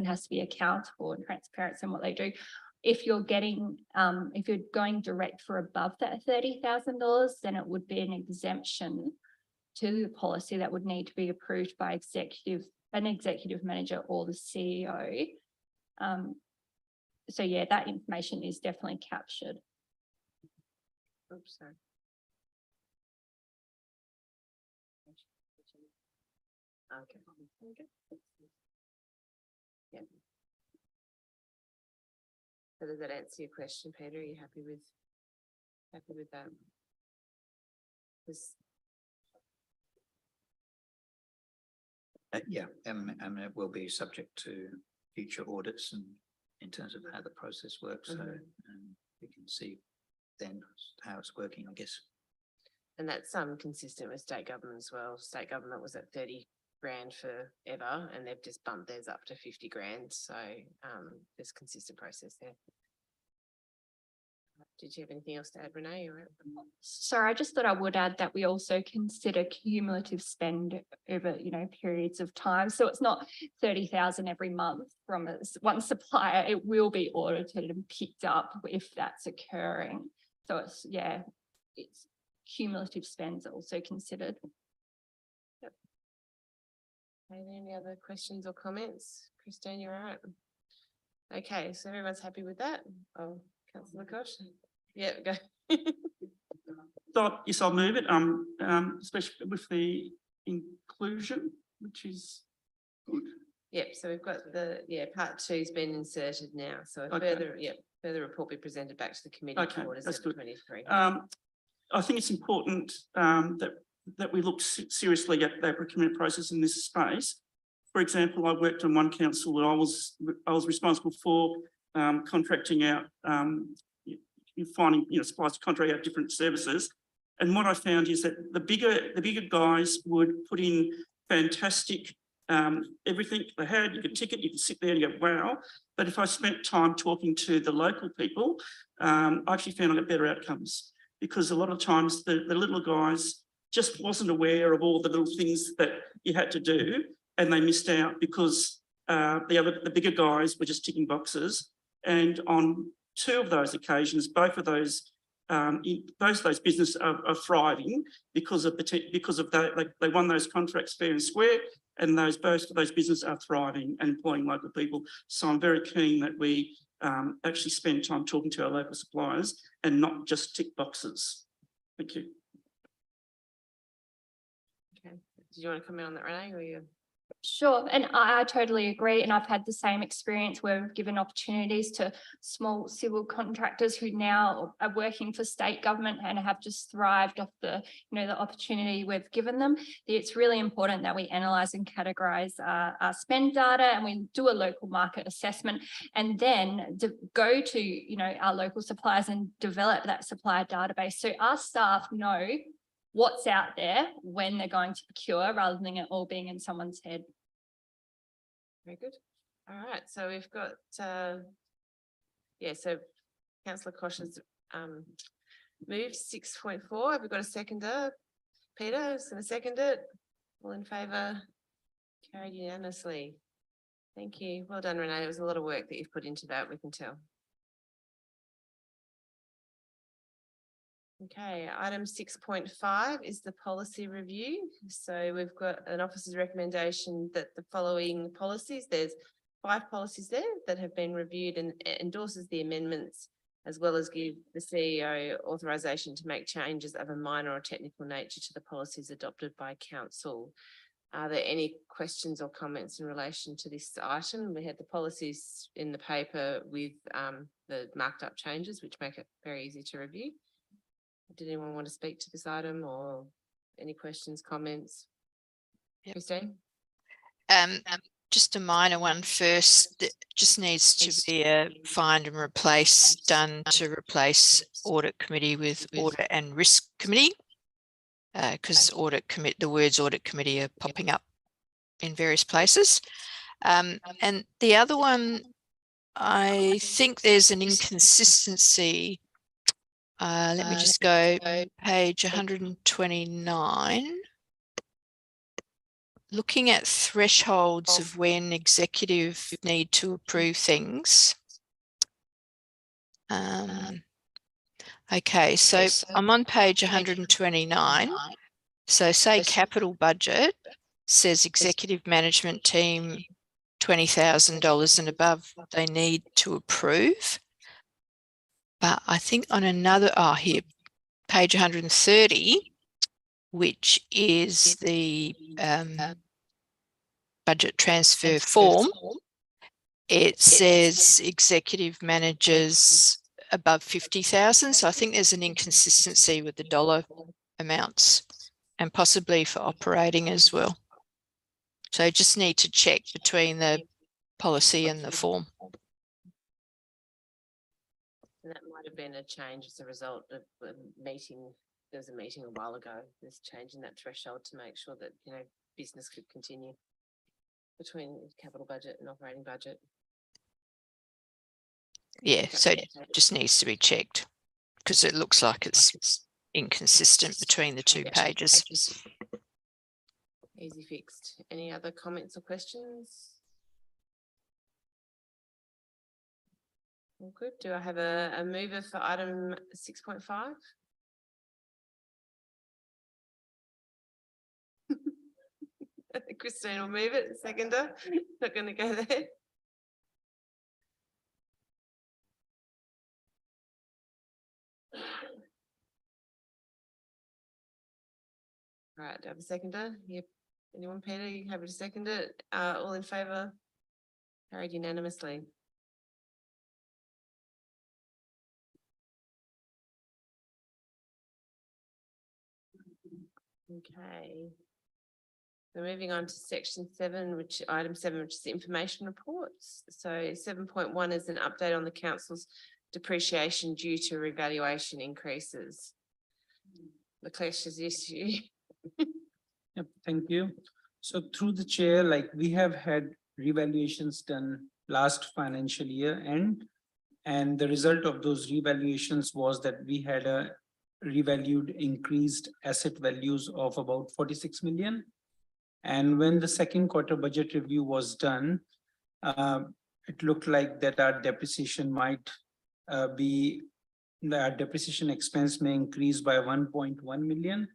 [SPEAKER 8] has to be accountable and transparent in what they do. If you're getting, if you're going direct for above that $30,000, then it would be an exemption to the policy that would need to be approved by an executive manager or the CEO. So yeah, that information is definitely captured.
[SPEAKER 1] Oops, sorry. Okay. Yeah. So does that answer your question, Peter? Are you happy with that?
[SPEAKER 4] Yeah, and it will be subject to future audits and in terms of how the process works. So we can see then how it's working, I guess.
[SPEAKER 1] And that's consistent with state government as well. State government was at 30 grand forever, and they've just bumped theirs up to 50 grand. So there's consistent process there. Did you have anything else to add, Renee?
[SPEAKER 8] Sorry, I just thought I would add that we also consider cumulative spend over, periods of time. So it's not 30,000 every month from one supplier. It will be audited and picked up if that's occurring. So it's cumulative spends are also considered.
[SPEAKER 1] Yep. Any other questions or comments? Christine, you're all right. Okay, so everyone's happy with that? Oh, Councillor Koch. Yeah, go.
[SPEAKER 6] So, yes, I'll move it, especially with the inclusion, which is good.
[SPEAKER 1] Yep, so we've got part 2's been inserted now. So a further report be presented back to the committee for December 23.
[SPEAKER 6] I think it's important that we look seriously at the procurement process in this space. For example, I worked on one council where I was responsible for contracting out, finding suppliers to contract out different services. And what I found is that the bigger guys would put in fantastic everything they had. You could tick it, you could sit there and go, wow. But if I spent time talking to the local people, I actually found I got better outcomes, because a lot of times the little guys just wasn't aware of all the little things that you had to do, and they missed out because the bigger guys were just ticking boxes. And on 2 of those occasions, both of those businesses are thriving because of that. They won those contracts fair and square, and both of those businesses are thriving and employing local people. So I'm very keen that we actually spend time talking to our local suppliers and not just tick boxes. Thank you.
[SPEAKER 1] Okay. Do you want to comment on that, Renee? Or you?
[SPEAKER 8] Sure. Sure, and I totally agree, and I've had the same experience where we've given opportunities to small civil contractors who now are working for state government and have just thrived off the, the opportunity we've given them. It's really important that we analyse and categorise our spend data, and we do a local market assessment, and then go to, our local suppliers and develop that supplier database so our staff know what's out there when they're going to procure, rather than it all being in someone's head.
[SPEAKER 1] Very good. All right, so we've got, so councillor Kosh has moved 6.4. Have we got a seconder? Peter is going to second it. All in favour? Carried unanimously. Thank you. Well done, Renee. It was a lot of work that you've put into that, we can tell. Okay, item 6.5 is the policy review. So we've got an officer's recommendation that the following policies, there's 5 policies there that have been reviewed, and endorses the amendments, as well as give the CEO authorisation to make changes of a minor or technical nature to the policies adopted by council. Are there any questions or comments in relation to this item? We had the policies in the paper with the marked up changes, which make it very easy to review. Did anyone want to speak to this item, or any questions, comments?
[SPEAKER 2] Yep.
[SPEAKER 1] Christine?
[SPEAKER 2] Just a minor one first. It just needs to be a find and replace done to replace audit committee with audit and risk committee, because the words audit committee are popping up in various places. And the other one, I think there's an inconsistency. Let me just go page 129. Looking at thresholds of when executive need to approve things. Okay, so I'm on page 129. So say capital budget says executive management team $20,000 and above they need to approve. But I think on another, here, page 130, which is the budget transfer form, it says executive managers above 50,000. So I think there's an inconsistency with the dollar amounts, and possibly for operating as well. So just need to check between the policy and the form.
[SPEAKER 1] And that might have been a change as a result of the meeting. There was a meeting a while ago. There's changing that threshold to make sure that, business could continue between capital budget and operating budget.
[SPEAKER 2] Yeah, so it just needs to be checked, because it looks like it's inconsistent between the 2 pages.
[SPEAKER 1] Easy fixed. Any other comments or questions? All good. Do I have a mover for item 6.5? Christine will move it. Seconder. Not going to go there. All right, do I have a seconder? Yep. Anyone, Peter? You happy to second it? All in favour? Carried unanimously. Okay. So moving on to section 7, item 7, which is the information reports. So 7.1 is an update on the council's depreciation due to revaluation increases. The clashes issue.
[SPEAKER 7] Yep, thank you. So through the chair, we have had revaluations done last financial year end, and the result of those revaluations was that we had a revalued increased asset values of about 46 million. And when the second quarter budget review was done, it looked like that our depreciation depreciation expense may increase by 1.1 million.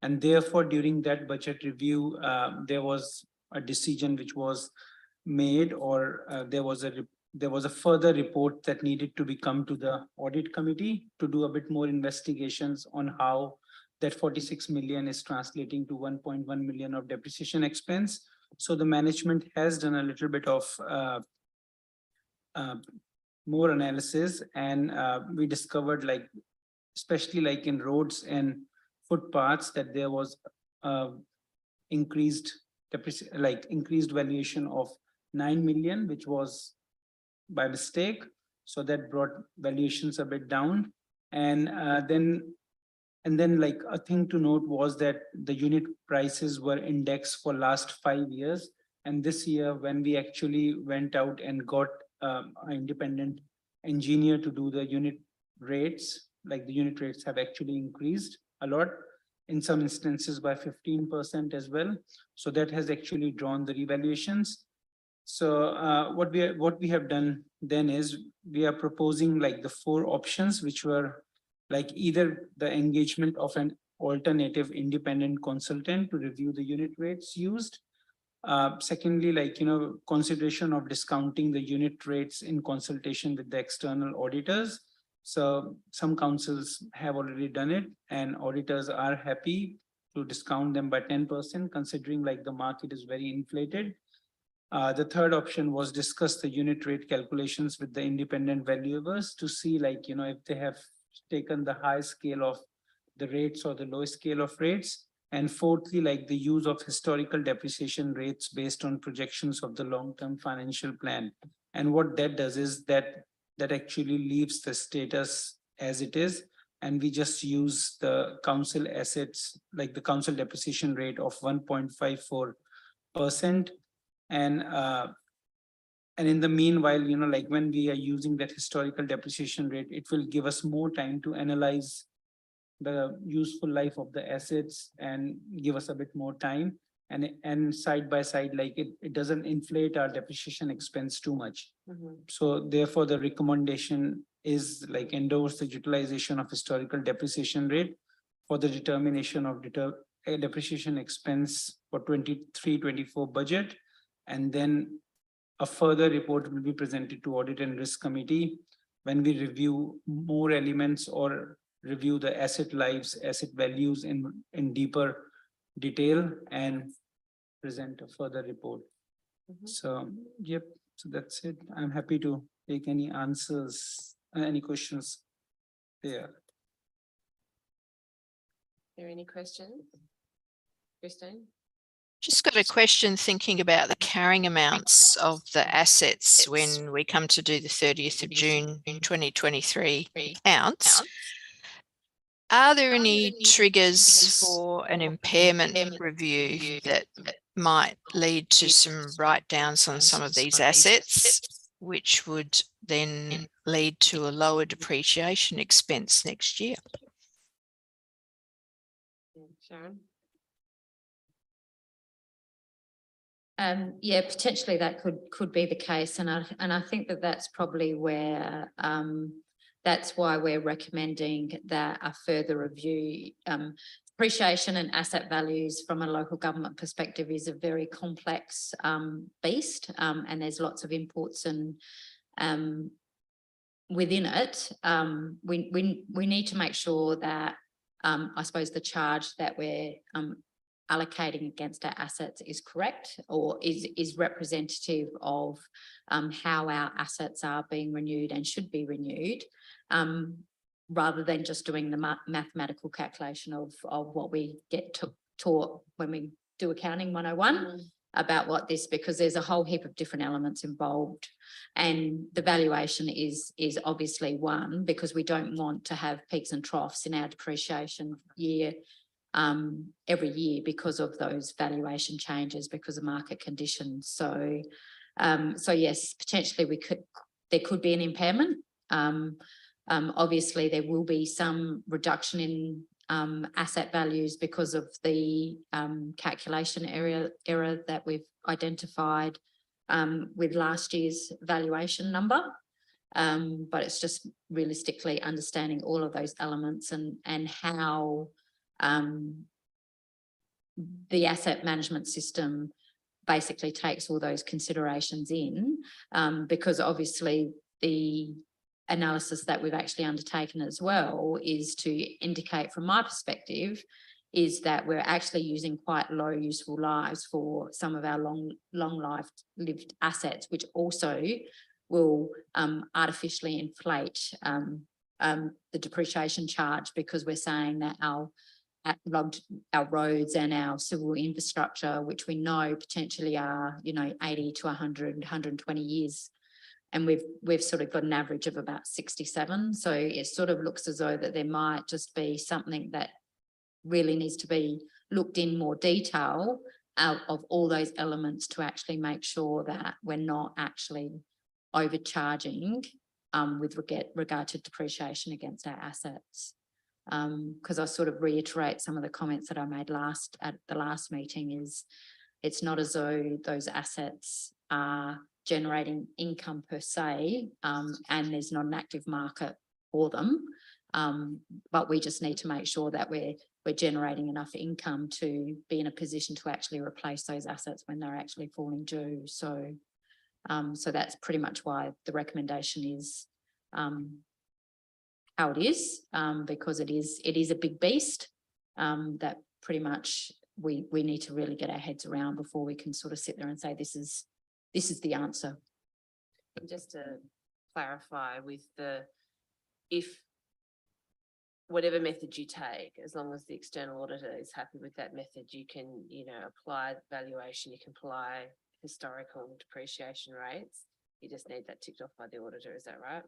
[SPEAKER 7] And therefore, during that budget review, there was a decision which was made, or there was a further report that needed to become to the audit committee to do a bit more investigations on how that 46 million is translating to 1.1 million of depreciation expense. So the management has done a little bit of more analysis, and we discovered, like, especially like in roads and footpaths, that there was increased valuation of 9 million, which was by mistake. So that brought valuations a bit down. And then like a thing to note was that the unit prices were indexed for last 5 years. And this year, when we actually went out and got an independent engineer to do the unit rates, like the unit rates have actually increased a lot, in some instances by 15% as well. So that has actually drawn the revaluations. So what we have done then is we are proposing like the 4 options, which were like either the engagement of an alternative independent consultant to review the unit rates used. Secondly, like, consideration of discounting the unit rates in consultation with the external auditors. So some councils have already done it, and auditors are happy to discount them by 10%, considering like the market is very inflated. The third option was discuss the unit rate calculations with the independent valuers to see, like, if they have taken the high scale of the rates or the low scale of rates. And fourthly, like the use of historical depreciation rates based on projections of the long-term financial plan. And what that does is that actually leaves the status as it is. And we just use the council assets, like the council depreciation rate of 1.54%. And in the meanwhile, like when we are using that historical depreciation rate, it will give us more time to analyze the useful life of the assets and give us a bit more time. And side by side, like it doesn't inflate our depreciation expense too much. So therefore, the recommendation is like endorse the utilization of historical depreciation rate for the determination of depreciation expense for 23-24 budget. And then a further report will be presented to Audit and Risk Committee when we review more elements or review the asset lives, asset values in deeper detail and present a further report. So, yep, so that's it. I'm happy to take any answers, any questions there.
[SPEAKER 1] Are there any questions? Christine?
[SPEAKER 2] Just got a question thinking about the carrying amounts of the assets when we come to do the 30th of June 2023 accounts. Are there any triggers for an impairment review that might lead to some write-downs on some of these assets, which would then lead to a lower depreciation expense next year?
[SPEAKER 1] Sharon?
[SPEAKER 5] Yeah, potentially that could be the case, and I think that's probably where that's why we're recommending that a further review. Depreciation and asset values from a local government perspective is a very complex beast, and there's lots of inputs and within it. We need to make sure that I suppose the charge that we're allocating against our assets is correct or is representative of how our assets are being renewed and should be renewed, rather than just doing the mathematical calculation of what we get taught when we do accounting 101 about what this, because there's a whole heap of different elements involved, and the valuation is obviously one, because we don't want to have peaks and troughs in our depreciation year every year because of those valuation changes, because of market conditions. So yes, potentially there could be an impairment. Obviously there will be some reduction in asset values because of the calculation error that we've identified with last year's valuation number. But it's just realistically understanding all of those elements and how the asset management system basically takes all those considerations in, because obviously the analysis that we've actually undertaken as well is to indicate, from my perspective, is that we're actually using quite low useful lives for some of our long lived assets, which also will artificially inflate the depreciation charge, because we're saying that our roads and our civil infrastructure, which we know potentially are, 80 to 100, 120 years. And we've sort of got an average of about 67. So it sort of looks as though that there might just be something that really needs to be looked in more detail out of all those elements to actually make sure that we're not actually overcharging with regard to depreciation against our assets. Because I sort of reiterate some of the comments that I made at the last meeting, is it's not as though those assets are generating income per se, and there's not an active market for them. But we just need to make sure that we're generating enough income to be in a position to actually replace those assets when they're actually falling due. So that's pretty much why the recommendation is how it is, because it is a big beast that pretty much we need to really get our heads around before we can sort of sit there and say this is the answer.
[SPEAKER 1] And just to clarify, with if whatever method you take, as long as the external auditor is happy with that method, you can, apply valuation, you can apply historical depreciation rates. You just need that ticked off by the auditor, is that right?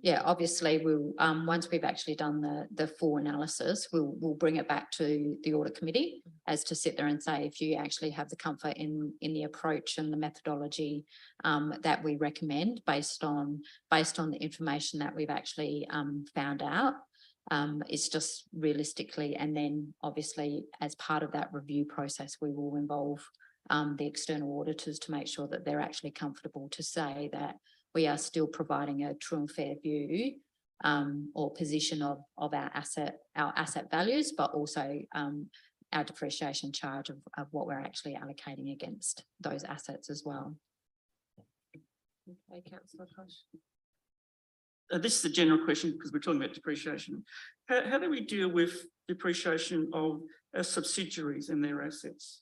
[SPEAKER 5] Yeah, obviously we'll once we've actually done the full analysis, we'll bring it back to the audit committee as to sit there and say, if you actually have the comfort in the approach and the methodology that we recommend based on the information that we've actually found out. It's just realistically, and then obviously as part of that review process, we will involve the external auditors to make sure that they're actually comfortable to say that we are still providing a true and fair view or position of our asset values, but also our depreciation charge of what we're actually allocating against those assets as well.
[SPEAKER 1] Okay, Councillor Tosh.
[SPEAKER 6] This is a general question because we're talking about depreciation. How do we deal with depreciation of our subsidiaries and their assets?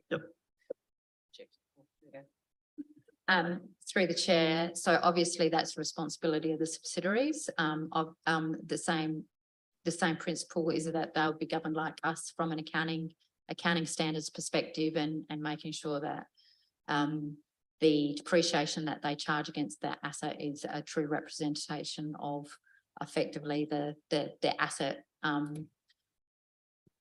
[SPEAKER 6] Yep.
[SPEAKER 5] Through the chair, so obviously that's the responsibility of the subsidiaries. Of the same principle is that they'll be governed like us from an accounting standards perspective, and making sure that the depreciation that they charge against that asset is a true representation of effectively the asset,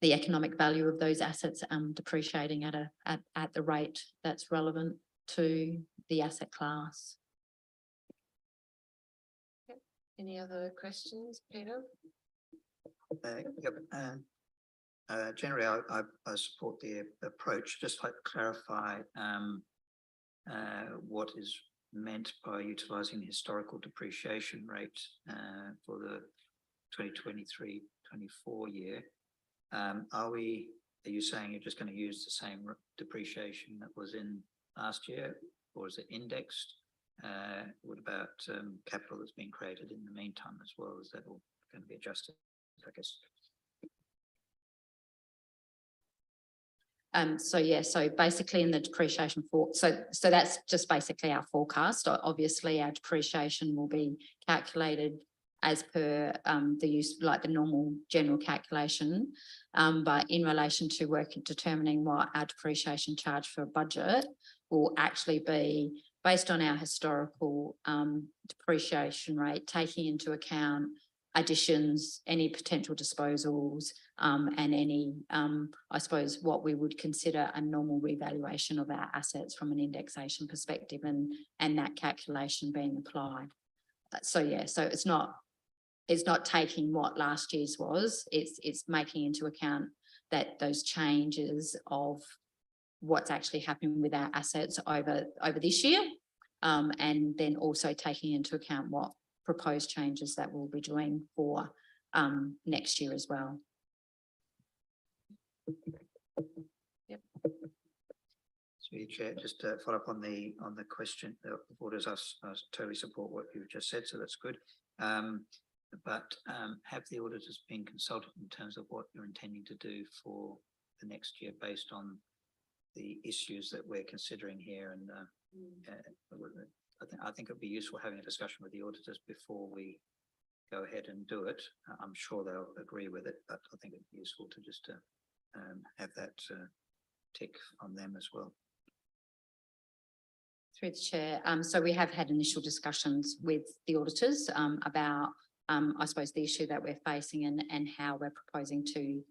[SPEAKER 5] the economic value of those assets depreciating at the rate that's relevant to the asset class.
[SPEAKER 1] Yep. Any other questions, Peter?
[SPEAKER 4] Generally, I support the approach. Just like to clarify what is meant by utilising the historical depreciation rate for the 2023-24 year. Are you saying you're just going to use the same depreciation that was in last year, or is it indexed? What about capital that's been created in the meantime as well? Is that all going to be adjusted, I guess?
[SPEAKER 5] So basically in the depreciation so that's just basically our forecast. Obviously our depreciation will be calculated as per the use, like the normal general calculation, but in relation to determining what our depreciation charge for a budget will actually be based on our historical depreciation rate, taking into account additions, any potential disposals, and any, I suppose, what we would consider a normal revaluation of our assets from an indexation perspective, and that calculation being applied. So it's not taking what last year's was, it's making into account that those changes of what's actually happening with our assets over this year, and then also taking into account what proposed changes that we'll be doing for next year as well.
[SPEAKER 1] Yep.
[SPEAKER 4] Through you, Chair, just to follow up on the question of orders, I totally support what you've just said, so that's good. But have the auditors been consulted in terms of what you're intending to do for the next year based on the issues that we're considering here? And I think it'd be useful having a discussion with the auditors before we go ahead and do it. I'm sure they'll agree with it, but I think it'd be useful to just have that tick on them as well.
[SPEAKER 5] Through the chair. So we have had initial discussions with the auditors about, I suppose, the issue that we're facing and how we're proposing to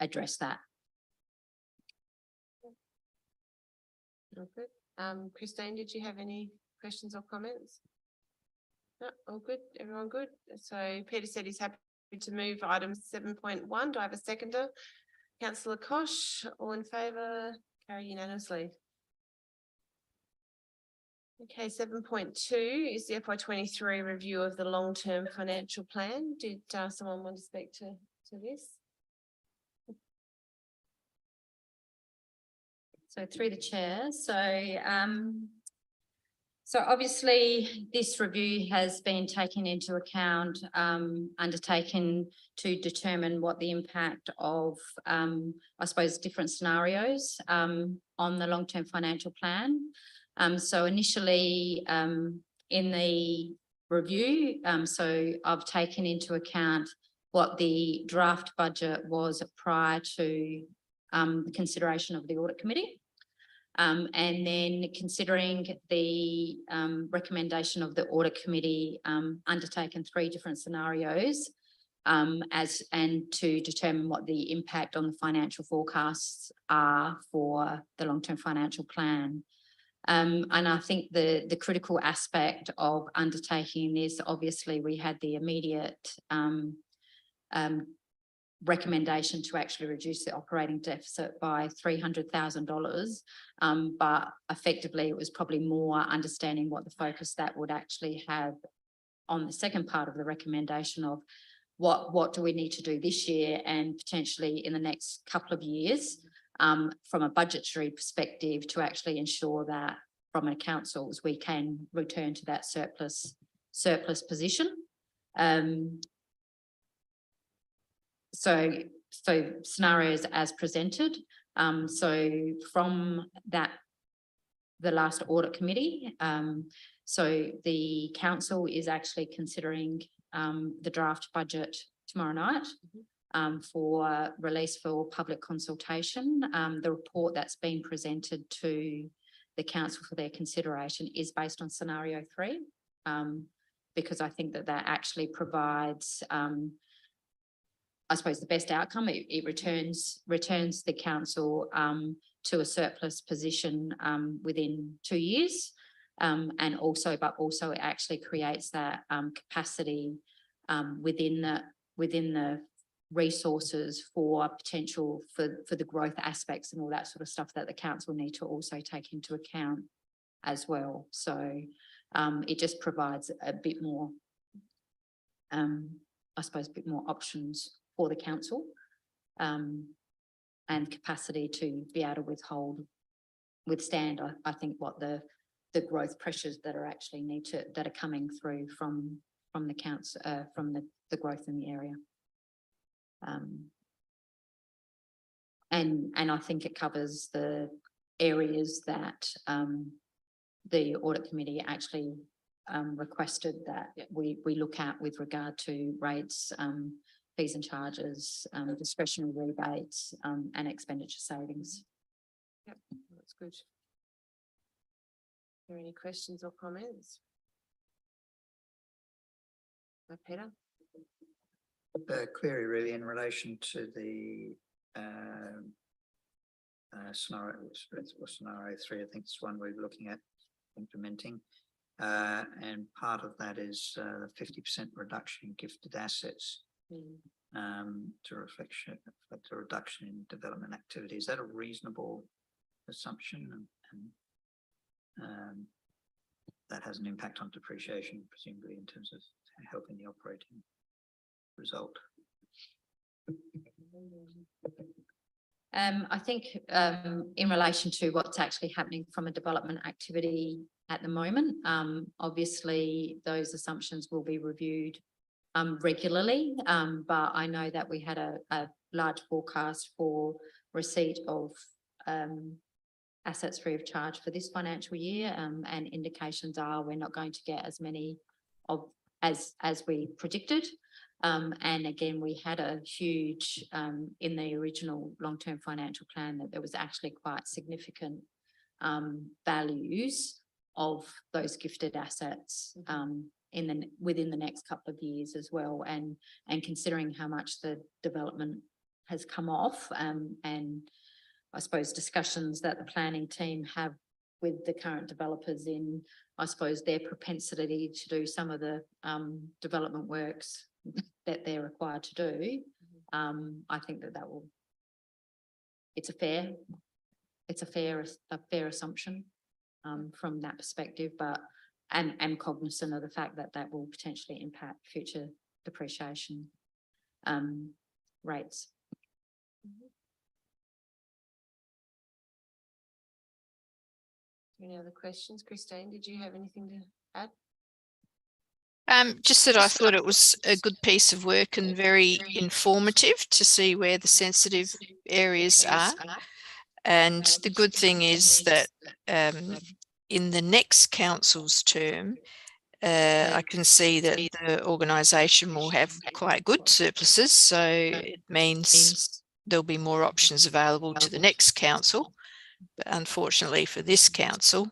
[SPEAKER 5] address that.
[SPEAKER 1] Okay. Christine, did you have any questions or comments? No, all good. Everyone good? So Peter said he's happy to move item 7.1. Do I have a seconder? Councillor Koch, all in favour? Carry unanimously. Okay, 7.2 is the FY23 review of the long-term financial plan. Did someone want to speak to this?
[SPEAKER 5] So through the chair, so obviously this review has been taken into account, undertaken to determine what the impact of, I suppose, different scenarios on the long-term financial plan. So initially in the review, so I've taken into account what the draft budget was prior to the consideration of the audit committee. And then considering the recommendation of the audit committee, undertaken 3 different scenarios and to determine what the impact on the financial forecasts are for the long-term financial plan. And I think the critical aspect of undertaking this, obviously we had the immediate recommendation to actually reduce the operating deficit by $300,000, but effectively it was probably more understanding what the focus that would actually have on the second part of the recommendation of what do we need to do this year and potentially in the next couple of years from a budgetary perspective to actually ensure that from our councils we can return to that surplus position. So scenarios as presented. So from that, the last audit committee, so the council is actually considering the draft budget tomorrow night for release for public consultation. The report that's been presented to the council for their consideration is based on scenario 3, because I think that actually provides I suppose the best outcome. It returns the council to a surplus position within 2 years, and also it actually creates that capacity within the resources for potential for the growth aspects and all that sort of stuff that the council need to also take into account as well. So it just provides a bit more, I suppose, a bit more options for the council and capacity to be able to withstand, I think, what the growth pressures that are actually that are coming through from the council, from the growth in the area. And I think it covers the areas that the audit committee actually requested that we look at with regard to rates, fees and charges, discretionary rebates, and expenditure savings.
[SPEAKER 1] Yep, that's good. Are there any questions or comments? Peter?
[SPEAKER 4] The query really in relation to the scenario 3, I think it's one we're looking at implementing. And part of that is the 50% reduction in gifted assets. To reflect a reduction in development activity. Is that a reasonable assumption? And that has an impact on depreciation, presumably in terms of helping the operating result.
[SPEAKER 5] I think in relation to what's actually happening from a development activity at the moment, obviously those assumptions will be reviewed regularly, but I know that we had a large forecast for receipt of assets free of charge for this financial year, and indications are we're not going to get as many of as we predicted. And again, we had a huge in the original long-term financial plan that there was actually quite significant values of those gifted assets within the next couple of years as well, and considering how much the development has come off, and I suppose discussions that the planning team have with the current developers in, I suppose, their propensity to do some of the development works that they're required to do. I think that will, it's a fair assumption from that perspective, but and cognizant of the fact that that will potentially impact future depreciation rates.
[SPEAKER 1] Any other questions? Christine, did you have anything to add?
[SPEAKER 2] Just that I thought it was a good piece of work and very informative to see where the sensitive areas are. And the good thing is that in the next council's term, I can see that the organisation will have quite good surpluses. So it means there'll be more options available to the next council. But unfortunately for this council,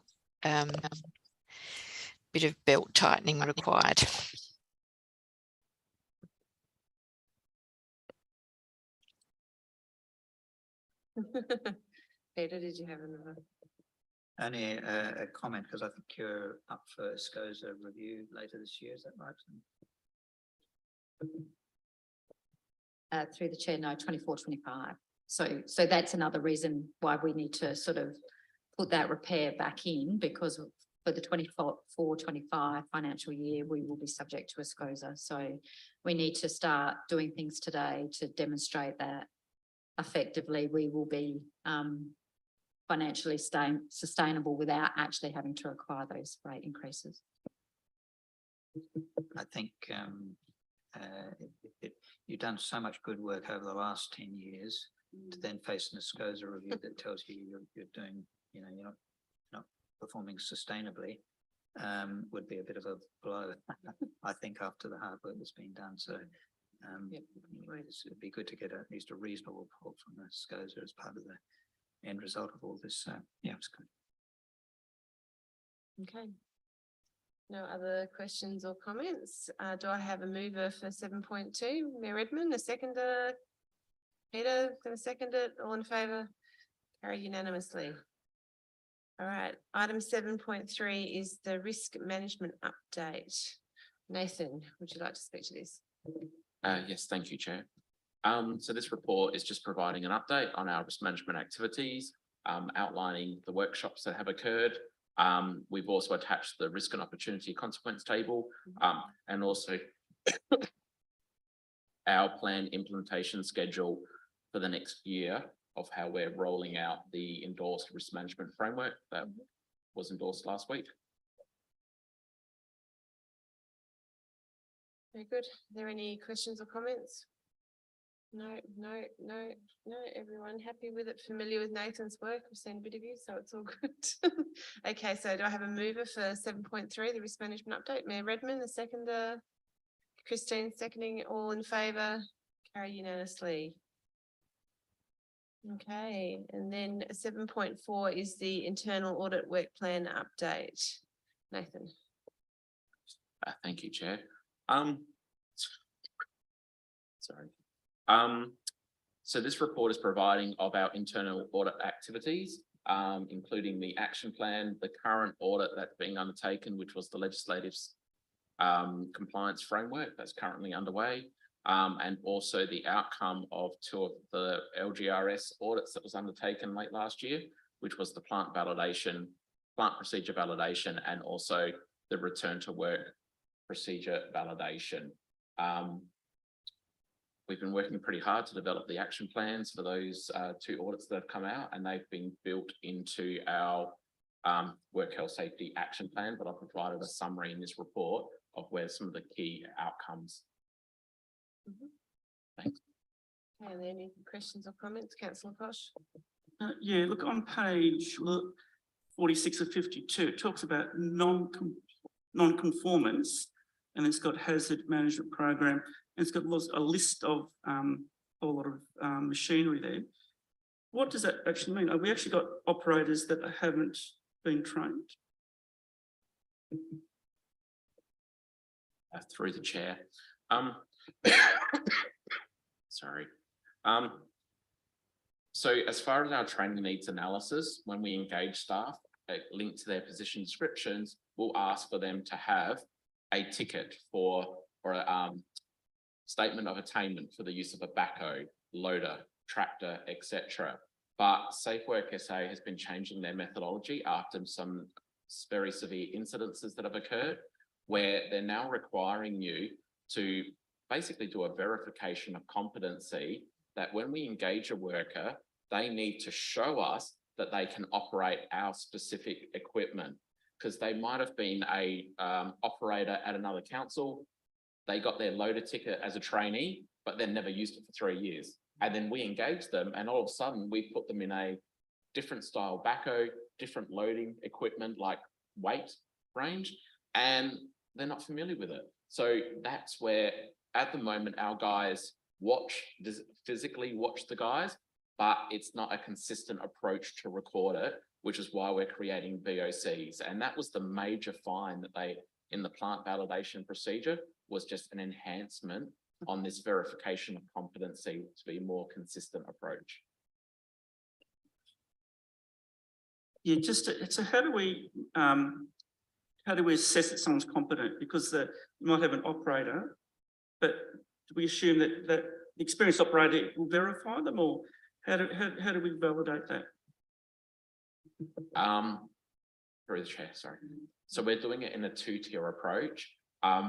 [SPEAKER 2] bit of belt tightening required.
[SPEAKER 1] Peter, did you have another?
[SPEAKER 4] Only a comment, because I think you're up for SCOSA review later this year, is that right?
[SPEAKER 5] Through the chair, no, 24-25. So that's another reason why we need to sort of put that repair back in, because for the 24-25 financial year, we will be subject to a SCOSA. So we need to start doing things today to demonstrate that effectively we will be financially sustainable without actually having to require those rate increases.
[SPEAKER 4] I think you've done so much good work over the last 10 years to then face an SCOSA review that tells you you're doing, you know, you're not performing sustainably, would be a bit of a blow, I think, after the hard work that's been done. So it'd be good to get at least a reasonable report from the SCOSA as part of the end result of all this. Yeah, it's good.
[SPEAKER 1] Okay. No other questions or comments? Do I have a mover for 7.2? Mayor Redmond, a seconder? Peter, going to second it? All in favour? Carried unanimously. All right. Item 7.3 is the risk management update. Nathan, would you like to speak to this?
[SPEAKER 11] Yes, thank you, Chair. So this report is just providing an update on our risk management activities, outlining the workshops that have occurred. We've also attached the risk and opportunity consequence table, and also our planned implementation schedule for the next year of how we're rolling out the endorsed risk management framework that was endorsed last week.
[SPEAKER 1] Very good. Are there any questions or comments? No. Everyone happy with it? Familiar with Nathan's work? I've seen a bit of you, so it's all good. Okay, so do I have a mover for 7.3, the risk management update? Mayor Redmond, the seconder. Christine seconding. All in favour? Carry unanimously. Okay, and then 7.4 is the internal audit work plan update. Nathan.
[SPEAKER 11] Thank you, Chair. Sorry. So this report is providing of our internal audit activities, including the action plan, the current audit that's being undertaken, which was the legislative compliance framework that's currently underway, and also the outcome of 2 of the LGRS audits that was undertaken late last year, which was the plant procedure validation, and also the return to work procedure validation. we've been working pretty hard to develop the action plans for those two audits that have come out, and they've been built into our work health safety action plan, but I've provided a summary in this report of where some of the key outcomes. Thanks.
[SPEAKER 1] Are there any questions or comments, councillor Posh?
[SPEAKER 6] Yeah, look, on page 46 of 52, it talks about non-conformance, and it's got hazard management program, and it's got a list of a lot of machinery there. What does that actually mean? Have we actually got operators that haven't been trained?
[SPEAKER 11] Through the chair. Sorry. So as far as our training needs analysis, when we engage staff linked to their position descriptions, we'll ask for them to have a ticket or a statement of attainment for the use of a backhoe, loader, tractor, etc. But Safe Work SA has been changing their methodology after some very severe incidences that have occurred, where they're now requiring you to basically do a verification of competency that when we engage a worker, they need to show us that they can operate our specific equipment, because they might have been a operator at another council. They got their loader ticket as a trainee, but then never used it for 3 years. And then we engage them, and all of a sudden we put them in a different style backhoe, different loading equipment like weight range, and they're not familiar with it. So that's where at the moment our guys physically watch the guys, but it's not a consistent approach to record it, which is why we're creating VOCs. And that was the major find that they, in the plant validation procedure, was just an enhancement on this verification of competency to be a more consistent approach.
[SPEAKER 6] Yeah, so how do we assess that someone's competent? Because you might have an operator, but do we assume that the experienced operator will verify them, or how do we validate that?
[SPEAKER 11] Through the chair, sorry. So we're doing it in a two-tier approach.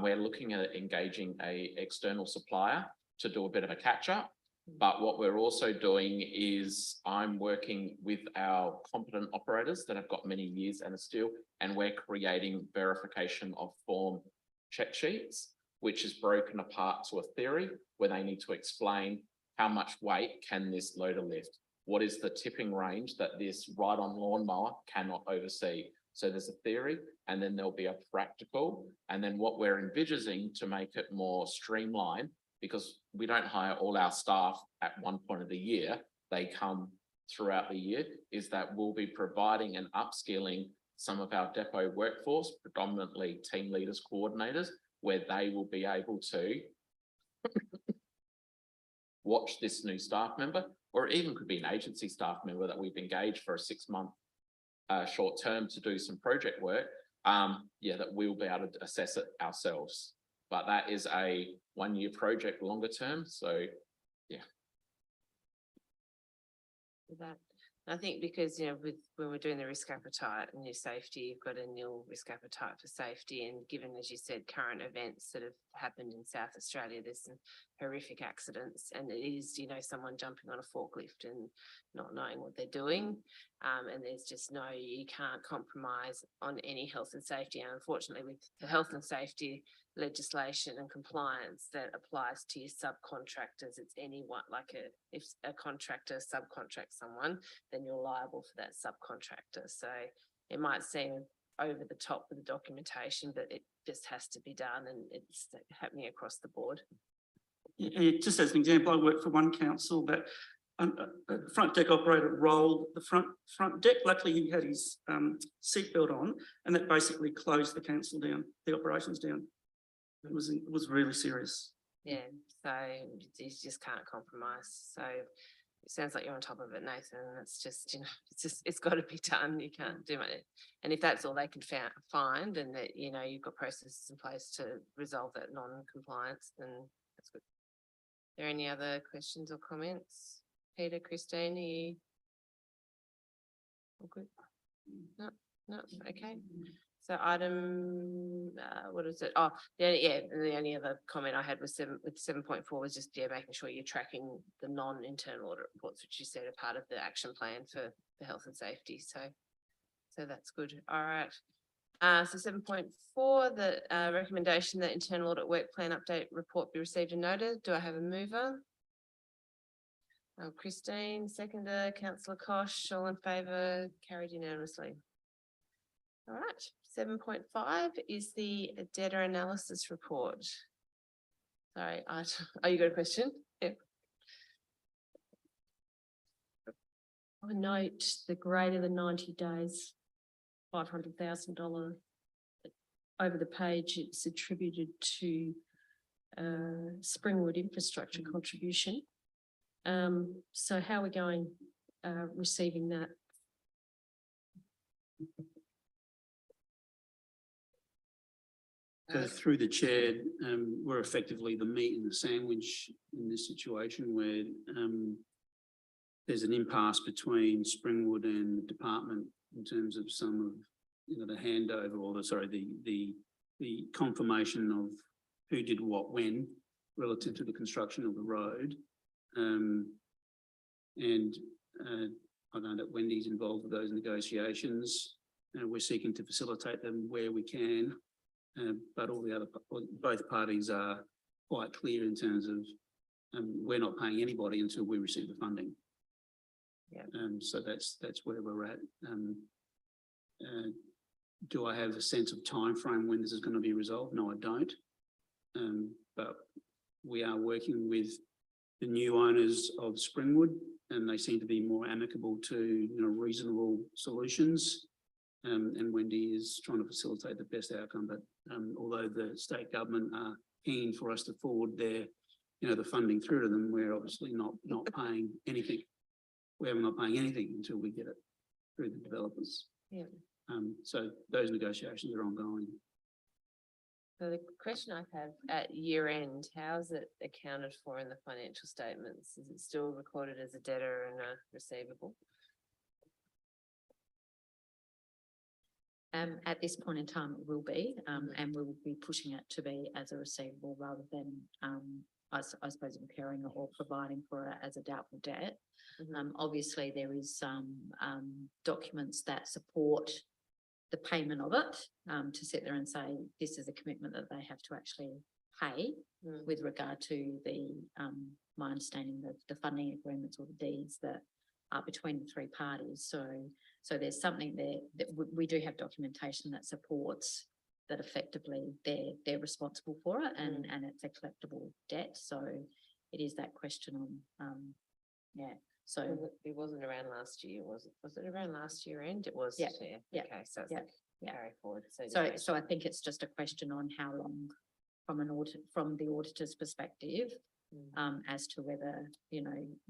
[SPEAKER 11] We're looking at engaging an external supplier to do a bit of a catch-up. But what we're also doing is I'm working with our competent operators that have got many years and still, and we're creating verification of form check sheets, which is broken apart to a theory where they need to explain how much weight can this loader lift? What is the tipping range that this ride-on lawnmower cannot oversee? So there's a theory, and then there'll be a practical. And then what we're envisaging to make it more streamlined, because we don't hire all our staff at one point of the year, they come throughout the year, is that we'll be providing and upskilling some of our depot workforce, predominantly team leaders, coordinators, where they will be able to watch this new staff member, or it even could be an agency staff member that we've engaged for a 6-month short term to do some project work. Yeah, that we'll be able to assess it ourselves. But that is a 1-year project longer term. So yeah.
[SPEAKER 1] That, I think because, you know, when we're doing the risk appetite and your safety, you've got a nil risk appetite for safety. And given, as you said, current events that have happened in South Australia, there's some horrific accidents, and it is, you know, someone jumping on a forklift and not knowing what they're doing. And there's just you can't compromise on any health and safety. And unfortunately, with the health and safety legislation and compliance that applies to your subcontractors, it's anyone, like if a contractor subcontracts someone, then you're liable for that subcontractor. So it might seem over the top with the documentation, but it just has to be done, and it's happening across the board.
[SPEAKER 6] Yeah, just as an example, I worked for one council that a front deck operator rolled the front deck. Luckily, he had his seatbelt on, and that basically closed the council down, the operations down. It was really serious.
[SPEAKER 1] Yeah, so you just can't compromise. So it sounds like you're on top of it, Nathan. And it's just, you know, it's got to be done. You can't do it. And if that's all they can find, and that, you know, you've got processes in place to resolve that non-compliance, then that's good. Are there any other questions or comments? Peter, Christine, are you all good? No, okay. So item, what is it? Oh, the only other comment I had was 7.4 was just, making sure you're tracking the non-internal audit reports, which you said are part of the action plan for health and safety. So that's good. All right. So 7.4, the recommendation that internal audit work plan update report be received and noted. Do I have a mover? Christine, seconder, councillor Kosh, all in favour, carried unanimously. All right, 7.5 is the data analysis report. Sorry, you got a question? Yeah.
[SPEAKER 9] I note the greater than 90 days, $500,000. Over the page, it's attributed to Springwood infrastructure contribution. So how are we going receiving that?
[SPEAKER 10] So through the chair, we're effectively the meat and the sandwich in this situation where there's an impasse between Springwood and the department in terms of some of the handover or the confirmation of who did what when relative to the construction of the road. I know that Wendy's involved with those negotiations, and we're seeking to facilitate them where we can. But both parties are quite clear in terms of we're not paying anybody until we receive the funding.
[SPEAKER 1] Yeah.
[SPEAKER 10] So that's where we're at. Do I have a sense of time frame when this is going to be resolved? No, I don't. But we are working with the new owners of Springwood, and they seem to be more amicable to reasonable solutions. And Wendy is trying to facilitate the best outcome. But although the state government are keen for us to forward their, the funding through to them, we're obviously not paying anything. We're not paying anything until we get it through the developers.
[SPEAKER 1] Yeah.
[SPEAKER 10] So those negotiations are ongoing.
[SPEAKER 1] So the question I have at year end, how is it accounted for in the financial statements? Is it still recorded as a debtor and a receivable?
[SPEAKER 5] At this point in time, it will be, and we will be pushing it to be as a receivable rather than, I suppose, impairing it or providing for it as a doubtful debt. Obviously, there is some documents that support the payment of it, to sit there and say this is a commitment that they have to actually pay with regard to the, my understanding that the funding agreements or the deeds that are between the three parties. So there's something there that we do have documentation that supports that effectively they're responsible for it and it's a collectible debt. So it is that question on, yeah. So
[SPEAKER 1] it wasn't around last year, was it? Was it around last year end? It was.
[SPEAKER 5] Yeah.
[SPEAKER 1] Yeah. Okay, so it's carry forward.
[SPEAKER 5] So I think it's just a question on how long from the auditor's perspective, as to whether,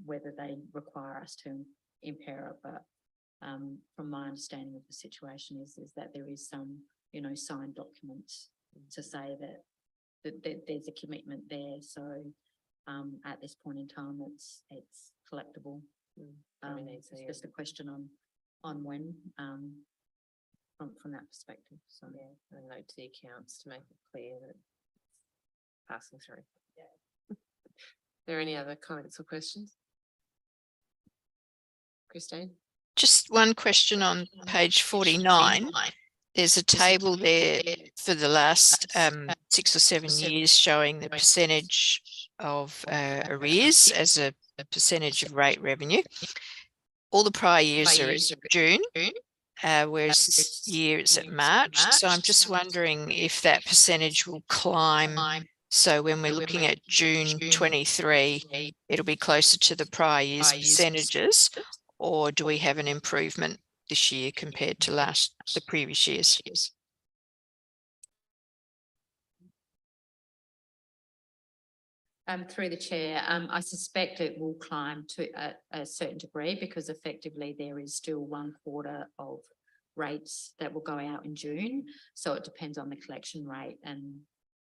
[SPEAKER 5] whether they require us to impair it. But from my understanding of the situation is that there is some, signed documents to say that there's a commitment there. So at this point in time, it's collectible. It's just a question on when, from that perspective. So
[SPEAKER 1] yeah, a note to the accounts to make it clear that it's passing through. Yeah. Are there any other comments or questions? Christine?
[SPEAKER 2] Just one question on page 49. There's a table there for the last 6 or 7 years showing the percentage of arrears as a percentage of rate revenue. All the prior years are at June, whereas this year it's at March. So I'm just wondering if that percentage will climb. So when we're looking at June 23, it'll be closer to the prior year's percentages, or do we have an improvement this year compared to the previous years?
[SPEAKER 5] through the chair, I suspect it will climb to a certain degree because effectively there is still 1 quarter of rates that will go out in June. So it depends on the collection rate and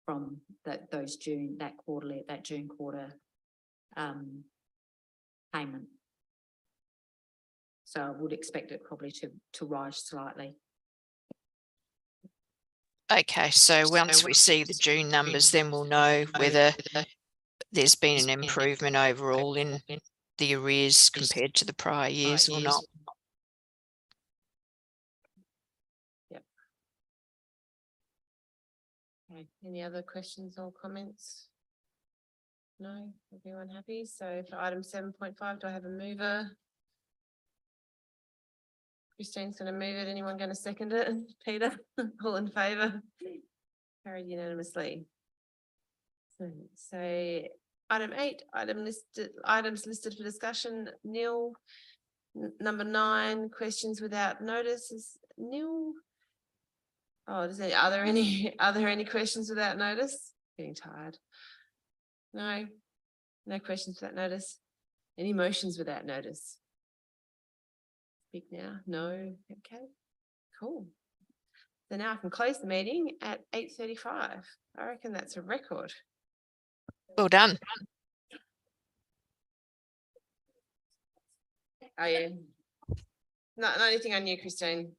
[SPEAKER 5] from that June quarter payment. So I would expect it probably to rise slightly.
[SPEAKER 2] Okay, so once we see the June numbers, then we'll know whether there's been an improvement overall in the arrears compared to the prior years or not.
[SPEAKER 1] Okay, any other questions or comments? No, everyone happy? So for item 7.5, do I have a mover? Christine's going to move it. Anyone going to second it? Peter, all in favour? Carried unanimously. So item 8, items listed for discussion, nil. Number 9, questions without notice is nil. Oh, are there any questions without notice? Getting tired. No questions without notice. Any motions without notice? Speak now. No. Okay, cool. So now I can close the meeting at 8:35. I reckon that's a record.
[SPEAKER 2] Well done.
[SPEAKER 1] Oh yeah. Not anything on you, Christine.